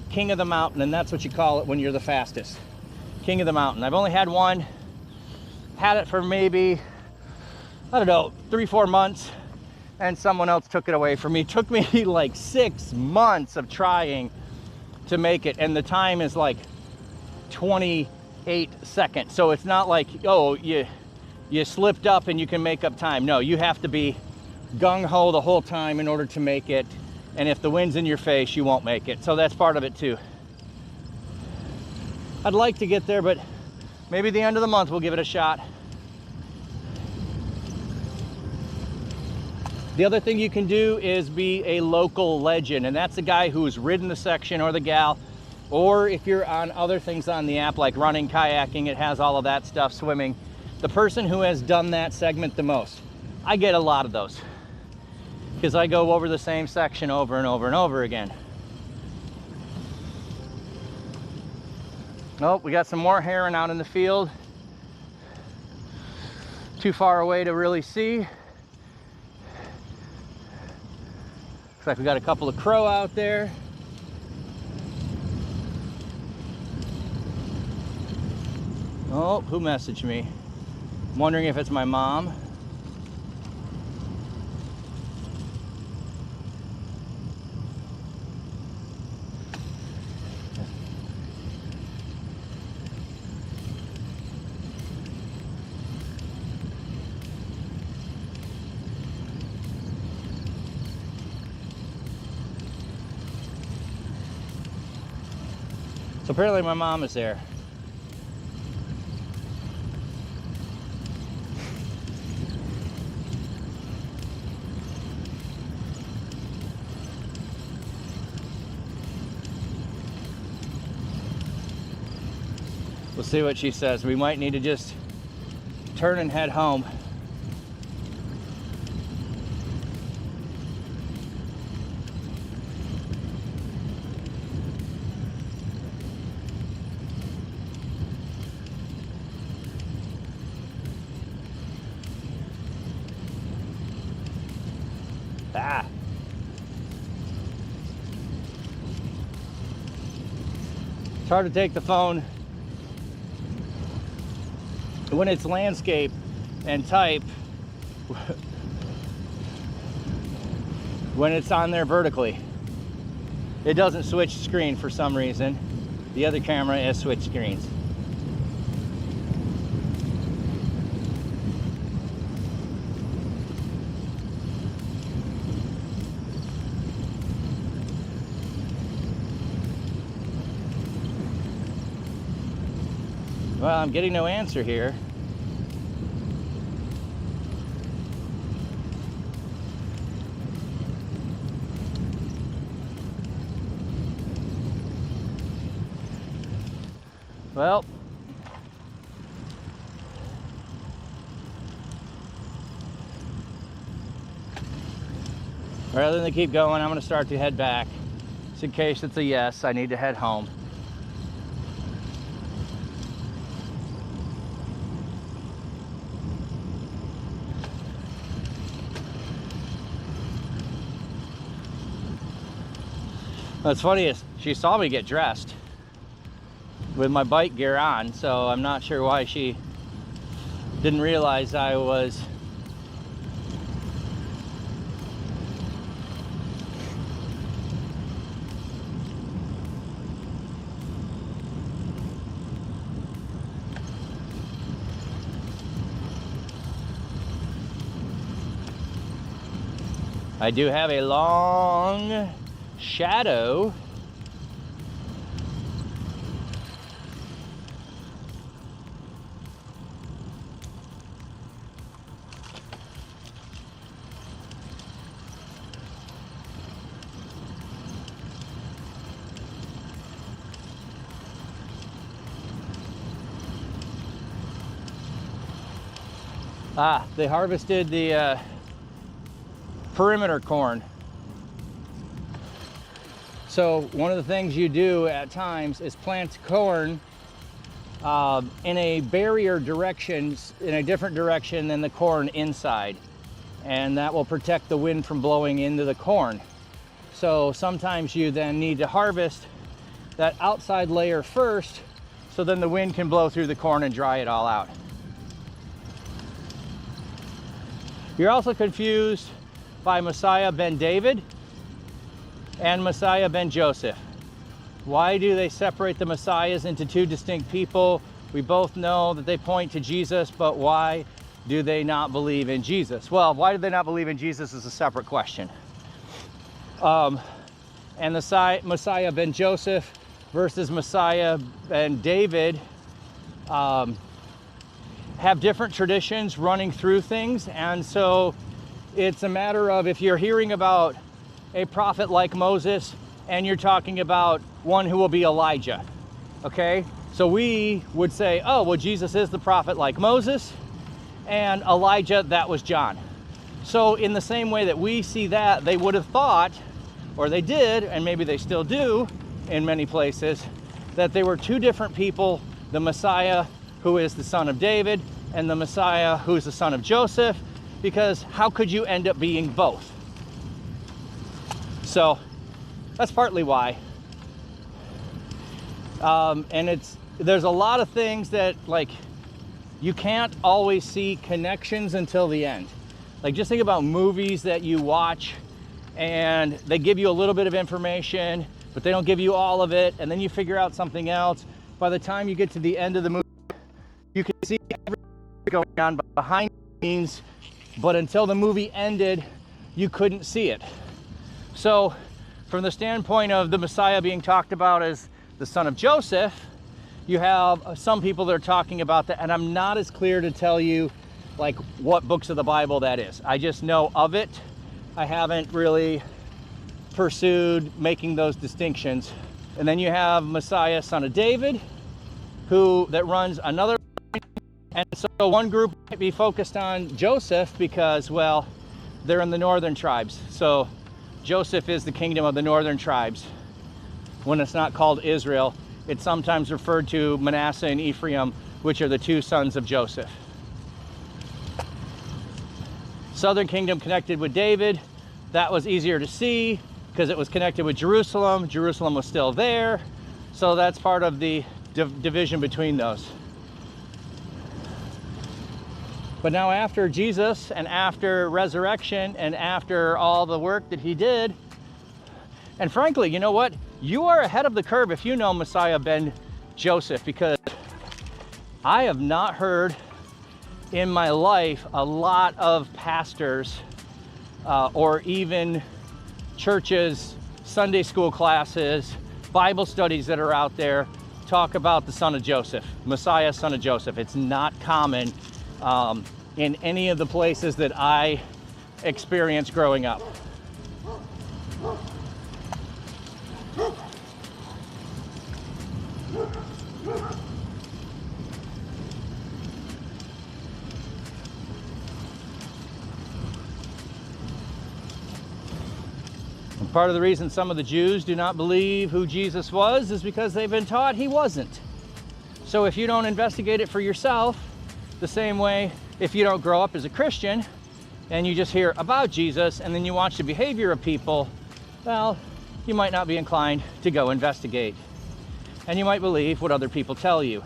king of the mountain, and that's what you call it when you're the fastest. King of the mountain. I've only had one. Had it for maybe, I don't know, 3-4 months, and someone else took it away from me. It took me like 6 months of trying to make it, and the time is like 28 seconds. So it's not like, oh, you slipped up and you can make up time. No, you have to be gung-ho the whole time in order to make it, and if the wind's in your face, you won't make it. So that's part of it too. I'd like to get there, but maybe the end of the month we'll give it a shot. The other thing you can do is be a local legend, and that's the guy who's ridden the section, or the gal, or if you're on other things on the app like running, kayaking, it has all of that stuff, swimming. The person who has done that segment the most. I get a lot of those because I go over the same section over and over and over again. Nope, we got some more heron out in the field. Too far away to really see. like we got a couple of crow out there. Oh, who messaged me? I'm wondering if it's my mom. So apparently my mom is there. We'll see what she says. We might need to just turn and head home. Ah. It's hard to take the phone when it's landscape and type when it's on there vertically. It doesn't switch screen for some reason. The other camera has switched screens. Well, I'm getting no answer here. Well, rather than keep going, I'm going to start to head back. Just in case it's a yes, I need to head home. What's funny is she saw me get dressed with my bike gear on, so I'm not sure why she didn't realize I was I do have a long shadow. They harvested the perimeter corn. So one of the things you do at times is plant corn in a barrier direction, in a different direction than the corn inside. And that will protect the wind from blowing into the corn. So sometimes you then need to harvest that outside layer first, so then the wind can blow through the corn and dry it all out. You're also confused by Messiah ben David and Messiah ben Joseph. Why do they separate the Messiahs into two distinct people? We both know that they point to Jesus, but why do they not believe in Jesus? Well, why do they not believe in Jesus is a separate question. And the Messiah ben Joseph versus Messiah ben David have different traditions running through things, and so it's a matter of, if you're hearing about a prophet like Moses and you're talking about one who will be Elijah, okay? So we would say, oh, well, Jesus is the prophet like Moses, and Elijah, that was John. So in the same way that we see that, they would have thought, or they did, and maybe they still do in many places, that they were two different people, the Messiah who is the son of David and the Messiah who is the son of Joseph, because how could you end up being both? So that's partly why. And there's a lot of things that, like, you can't always see connections until the end. Like, just think about movies that you watch and they give you a little bit of information, but they don't give you all of it, and then you figure out something else. By the time you get to the end of the movie, you can see everything going on behind the scenes, but until the movie ended, you couldn't see it. So from the standpoint of the Messiah being talked about as the son of Joseph, you have some people that are talking about that, and I'm not as clear to tell you like what books of the Bible that is. I just know of it. I haven't really pursued making those distinctions. And then you have Messiah, son of David, that runs another line. And so one group might be focused on Joseph because, well, they're in the northern tribes. So Joseph is the kingdom of the northern tribes. When it's not called Israel, it's sometimes referred to Manasseh and Ephraim, which are the two sons of Joseph. Southern kingdom connected with David. That was easier to see because it was connected with Jerusalem. Jerusalem was still there. So that's part of the division between those. But now after Jesus and after resurrection and after all the work that he did, and frankly, you know what? You are ahead of the curve if you know Messiah ben Joseph, because I have not heard in my life a lot of pastors or even churches, Sunday school classes, Bible studies that are out there talk about the son of Joseph, Messiah, son of Joseph. It's not common in any of the places that I experienced growing up. And part of the reason some of the Jews do not believe who Jesus was is because they've been taught he wasn't. So if you don't investigate it for yourself, the same way if you don't grow up as a Christian and you just hear about Jesus and then you watch the behavior of people, well, you might not be inclined to go investigate. And you might believe what other people tell you.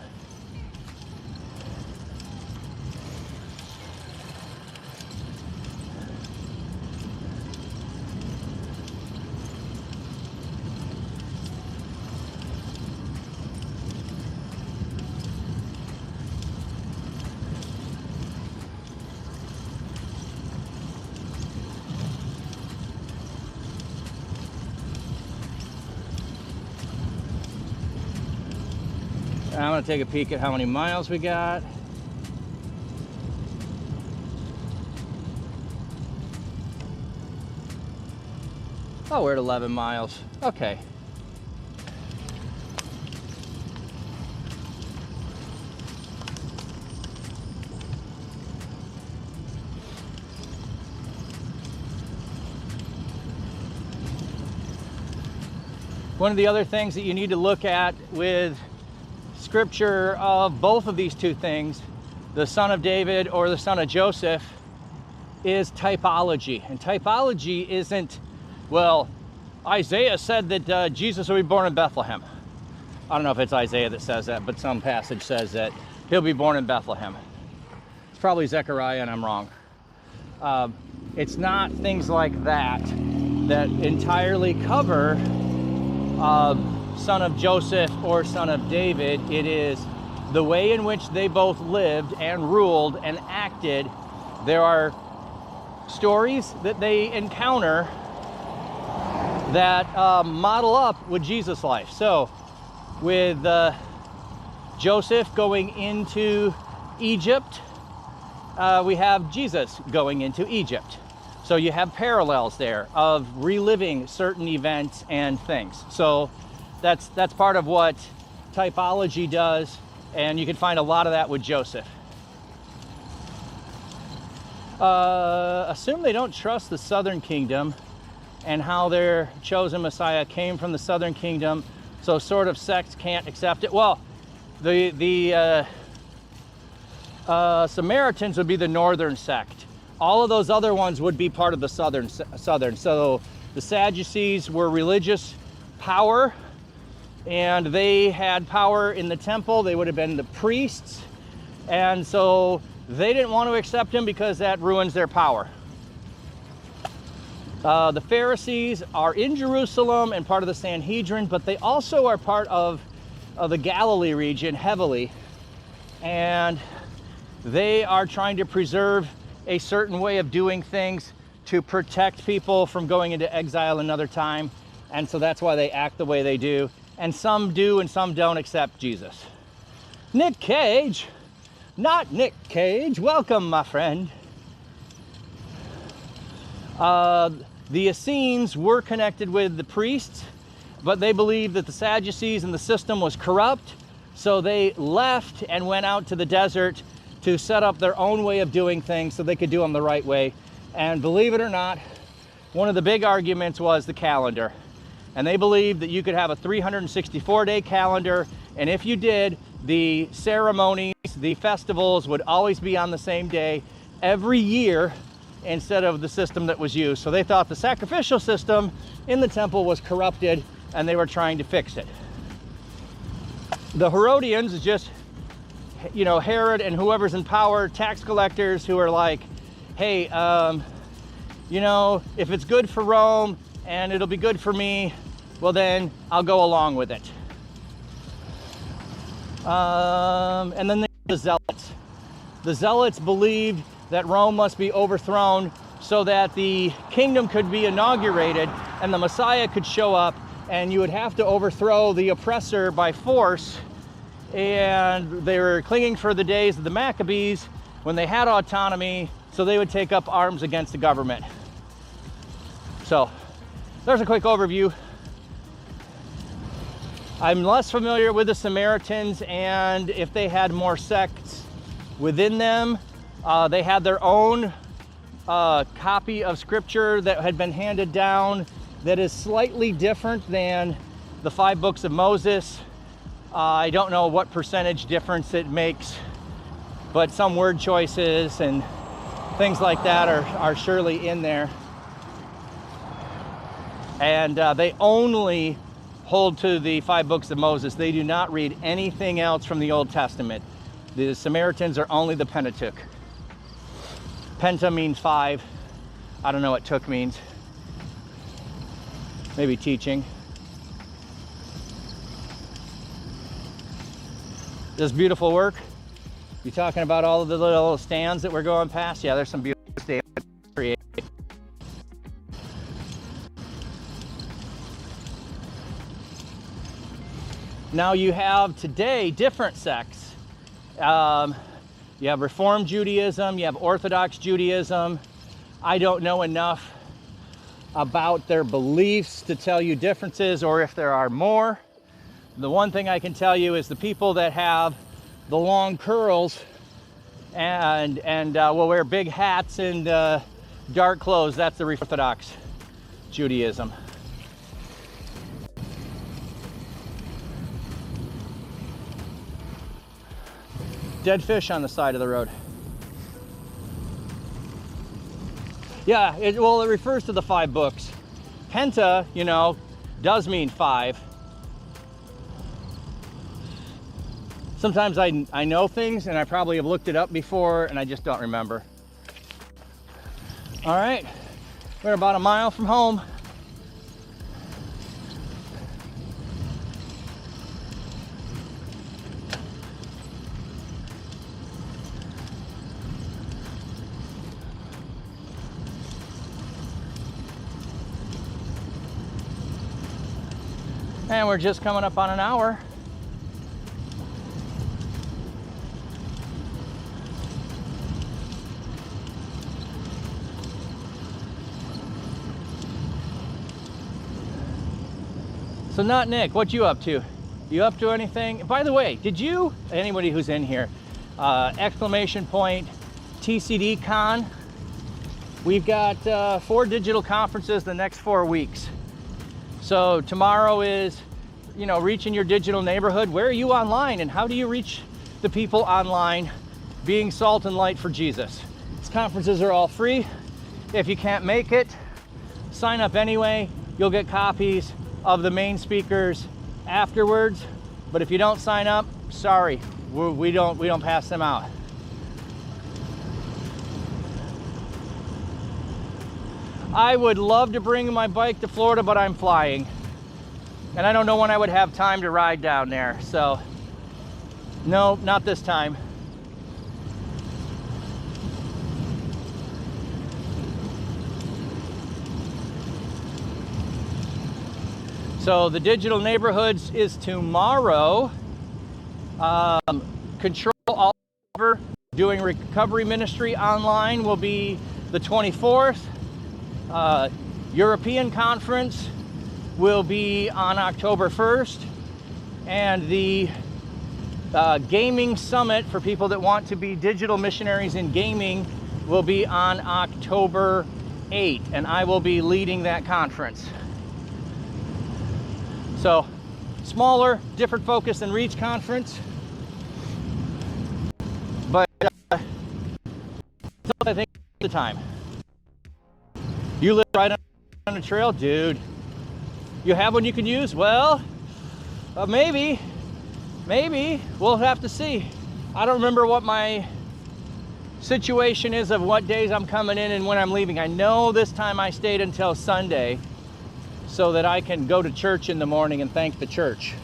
I'm gonna take a peek at how many miles we got. Oh, we're at 11 miles. Okay. One of the other things that you need to look at with scripture of both of these two things, the son of David or the son of Joseph, is typology. And typology isn't, well, Isaiah said that Jesus will be born in Bethlehem. I don't know if it's Isaiah that says that, but some passage says that he'll be born in Bethlehem. It's probably Zechariah and I'm wrong. It's not things like that that entirely cover son of Joseph or son of David. It is the way in which they both lived and ruled and acted. There are stories that they encounter that model up with Jesus' life. So with Joseph going into Egypt, we have Jesus going into Egypt. So you have parallels there of reliving certain events and things. So that's part of what typology does, and you can find a lot of that with Joseph. Assume they don't trust the southern kingdom and how their chosen Messiah came from the southern kingdom, so sort of sects can't accept it. Well, the Samaritans would be the northern sect. All of those other ones would be part of the southern. So The Sadducees were religious power, and they had power in the temple. They would have been the priests, and so they didn't want to accept him because that ruins their power. The Pharisees are in Jerusalem and part of the Sanhedrin, but they also are part of the Galilee region heavily, and they are trying to preserve a certain way of doing things to protect people from going into exile another time, and so that's why they act the way they do. And some do and some don't accept Jesus. Nick Cage, not Nick Cage, welcome my friend. The Essenes were connected with the priests, but they believed that the Sadducees and the system was corrupt, so they left and went out to the desert to set up their own way of doing things so they could do them the right way. And believe it or not, one of the big arguments was the calendar. And they believed that you could have a 364-day calendar, and if you did, the ceremonies, the festivals would always be on the same day every year instead of the system that was used. So they thought the sacrificial system in the temple was corrupted, and they were trying to fix it. The Herodians is just, you know, Herod and whoever's in power, tax collectors who are like, hey, you know, if it's good for Rome and it'll be good for me, well then I'll go along with it. And then the Zealots. The Zealots believed that Rome must be overthrown so that the kingdom could be inaugurated and the Messiah could show up, and you would have to overthrow the oppressor by force. And they were clinging for the days of the Maccabees when they had autonomy, so they would take up arms against the government. So there's a quick overview. I'm less familiar with the Samaritans and if they had more sects within them. They had their own copy of scripture that had been handed down that is slightly different than the 5 books of Moses. I don't know what percentage difference it makes, but some word choices and things like that are surely in there. And they only hold to the 5 books of Moses. They do not read anything else from the Old Testament. The Samaritans are only the Pentateuch. Penta means 5. I don't know what tuk means. Maybe teaching. This beautiful work. You talking about all of the little stands that we're going past? Yeah, there's some beautiful stands. Now you have today different sects. You have Reform Judaism, you have Orthodox Judaism. I don't know enough about their beliefs to tell you differences or if there are more. The one thing I can tell you is the people that have the long curls and will wear big hats and dark clothes, that's the Orthodox Judaism. Dead fish on the side of the road. Yeah, it refers to the 5 books. Penta, you know, does mean 5. Sometimes I know things and I probably have looked it up before and I just don't remember. All right, we're about a mile from home. And we're just coming up on an hour. So not Nick, what you up to? You up to anything? By the way, did you, anybody who's in here, exclamation point TCD Con, we've got 4 digital conferences the next 4 weeks. So tomorrow is, you know, reaching your digital neighborhood. Where are you online and how do you reach the people online being salt and light for Jesus? These conferences are all free. If you can't make it, sign up anyway. You'll get copies of the main speakers afterwards. But if you don't sign up, sorry, we don't pass them out. I would love to bring my bike to Florida, but I'm flying. And I don't know when I would have time to ride down there. So, no, not this time. So the Digital Neighborhoods is tomorrow. Control All Over, doing recovery ministry online, will be the 24th. European Conference will be on October 1st. And the Gaming Summit for people that want to be digital missionaries in gaming will be on October 8th. And I will be leading that conference. So, smaller, different focus than Reach Conference. But I think at the time. You live right on the trail, dude. You have one you can use? Well, maybe. We'll have to see. I don't remember what my situation is of what days I'm coming in and when I'm leaving. I know this time I stayed until Sunday, so that I can go to church in the morning and thank the church.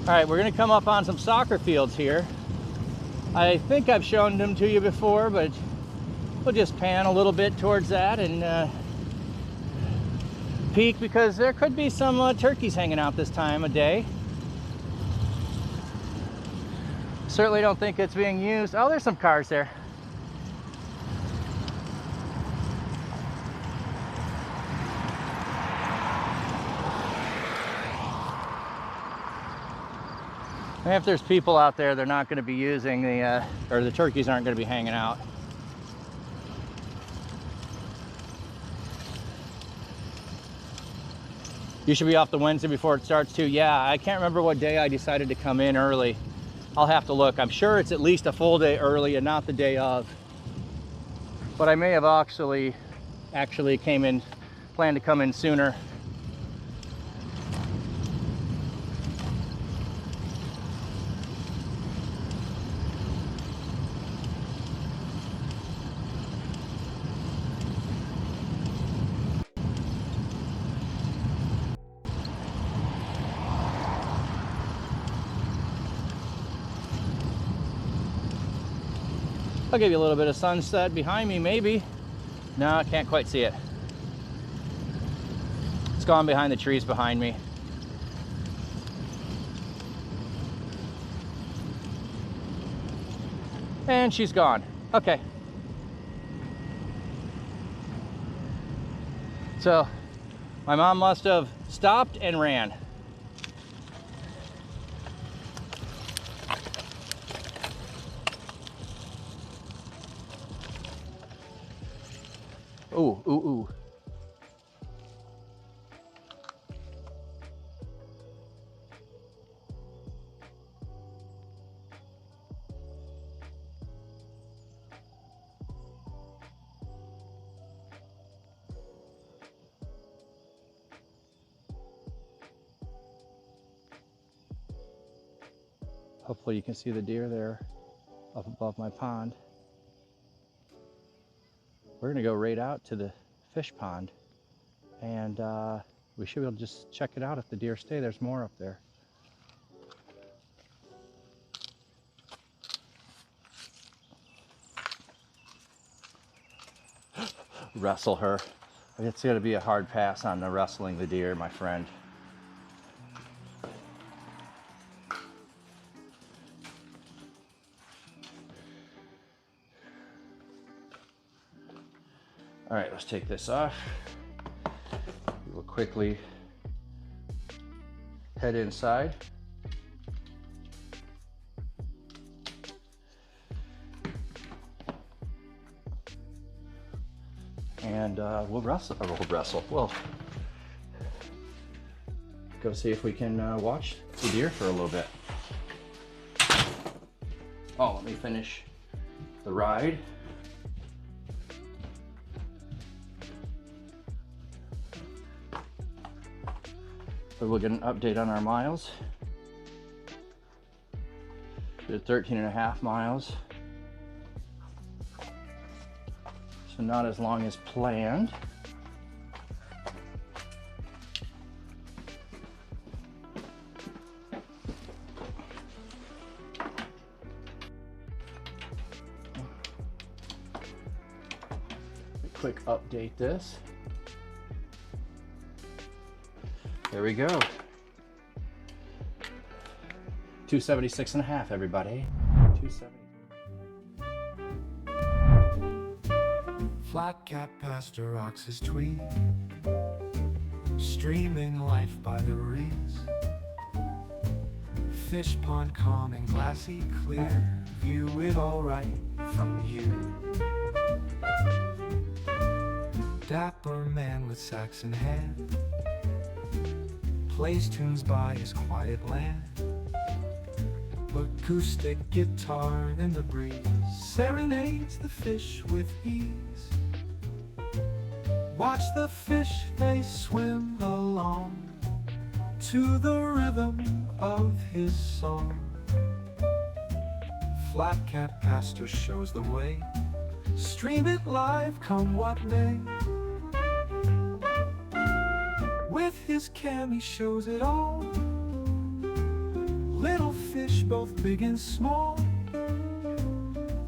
All right, we're gonna come up on some soccer fields here. I think I've shown them to you before, but we'll just pan a little bit towards that and peek, because there could be some turkeys hanging out this time of day. Certainly don't think it's being used. Oh, there's some cars there. And if there's people out there, they're not going to be using the, or the turkeys aren't going to be hanging out. You should be off the Wednesday before it starts too. Yeah, I can't remember what day I decided to come in early. I'll have to look. I'm sure it's at least a full day early and not the day of. But I may have actually planned to come in sooner. I'll give you a little bit of sunset behind me, maybe. No, I can't quite see it. It's gone behind the trees behind me. And she's gone. Okay. So, my mom must have stopped and ran. Ooh, ooh, ooh. Hopefully you can see the deer there up above my pond. We're gonna go right out to the fish pond, and we should be able to just check it out if the deer stay. There's more up there. Wrestle her. It's gonna be a hard pass on the wrestling the deer, my friend. All right, let's take this off. We will quickly head inside. And we'll wrestle. We'll go see if we can watch the deer for a little bit. Oh, let me finish the ride. So we'll get an update on our miles. Did 13.5 miles. So not as long as planned. Quick update this. There we go. 276.5, everybody. 270. Flat cat pasture rocks his tweed, streaming life by the reeds. Fish pond calm and glassy clear, view it all right from here. Dapper man with sax in hand, plays tunes by his quiet land. Acoustic guitar in the breeze serenades the fish with ease. Watch the fish, they swim along to the rhythm of his song. Flat cat pastor shows the way, stream it live come what may. With his cam he shows it all, little fish both big and small.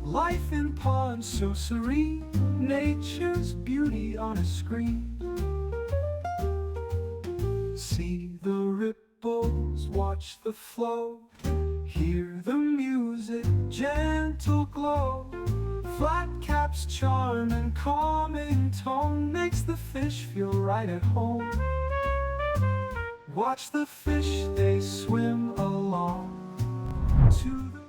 Life in pond so serene, nature's beauty on a screen. See the ripples, watch the flow, hear the music, gentle glow. Flat cap's charm and calming tone makes the fish feel right at home. Watch the fish, they swim along to the...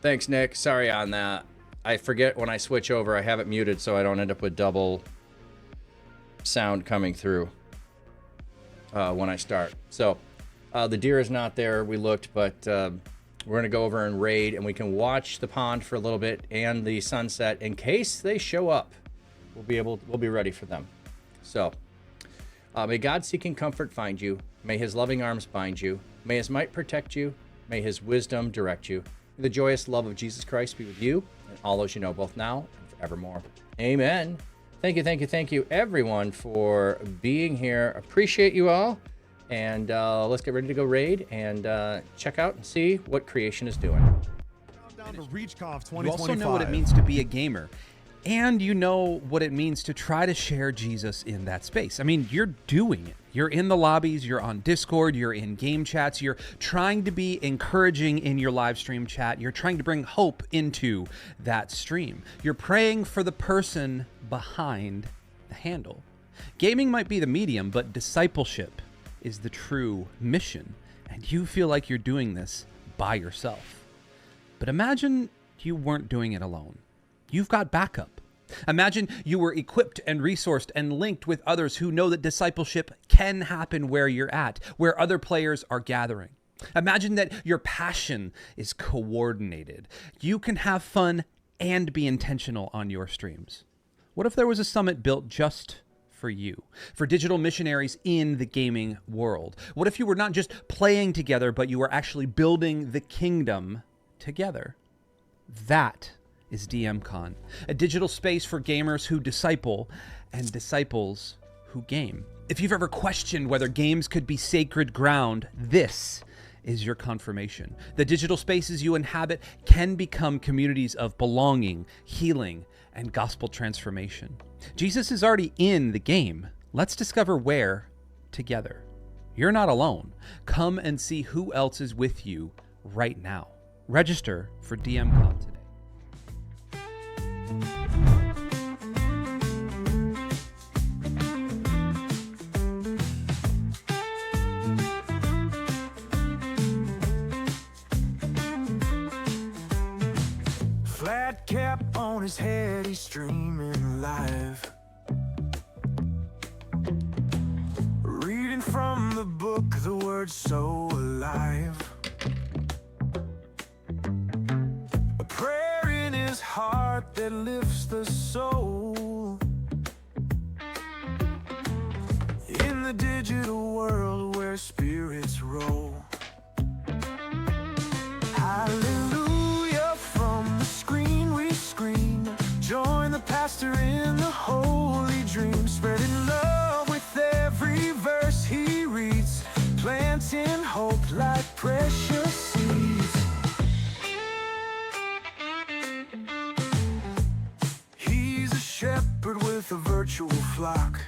Thanks, Nick. Sorry on that. I forget when I switch over, I have it muted so I don't end up with double sound coming through when I start. So the deer is not there. We looked, but we're going to go over and raid, and we can watch the pond for a little bit and the sunset in case they show up. We'll be ready for them. So may God-seeking comfort find you. May his loving arms bind you. May his might protect you. May his wisdom direct you. May the joyous love of Jesus Christ be with you and all those you know, both now and forevermore. Amen. Thank you, everyone, for being here. Appreciate you all. And let's get ready to go raid and check out and see what creation is doing. Down to ReachConf 2025. You also know what it means to be a gamer. And you know what it means to try to share Jesus in that space. I mean, you're doing it. You're in the lobbies, you're on Discord, you're in game chats, you're trying to be encouraging in your live stream chat, you're trying to bring hope into that stream. You're praying for the person behind the handle. Gaming might be the medium, but discipleship is the true mission, and you feel like you're doing this by yourself. But imagine you weren't doing it alone. You've got backup. Imagine you were equipped and resourced and linked with others who know that discipleship can happen where you're at, where other players are gathering. Imagine that your passion is coordinated. You can have fun and be intentional on your streams. What if there was a summit built just for you, for digital missionaries in the gaming world? What if you were not just playing together, but you were actually building the kingdom together? That is DMCon, a digital space for gamers who disciple and disciples who game. If you've ever questioned whether games could be sacred ground, this is your confirmation. The digital spaces you inhabit can become communities of belonging, healing, and gospel transformation. Jesus is already in the game. Let's discover where together. You're not alone. Come and see who else is with you right now. Register for DMCon today. Flat cap on his head, he's streaming live. Reading from the book, the word's so alive. A prayer in his heart that lifts the soul. In the digital world where spirits roll. Hallelujah, from the screen we scream. Join the pastor in the holy dream, spreading love with every verse he reads, planting hope like precious seeds. He's a shepherd with a virtual flock,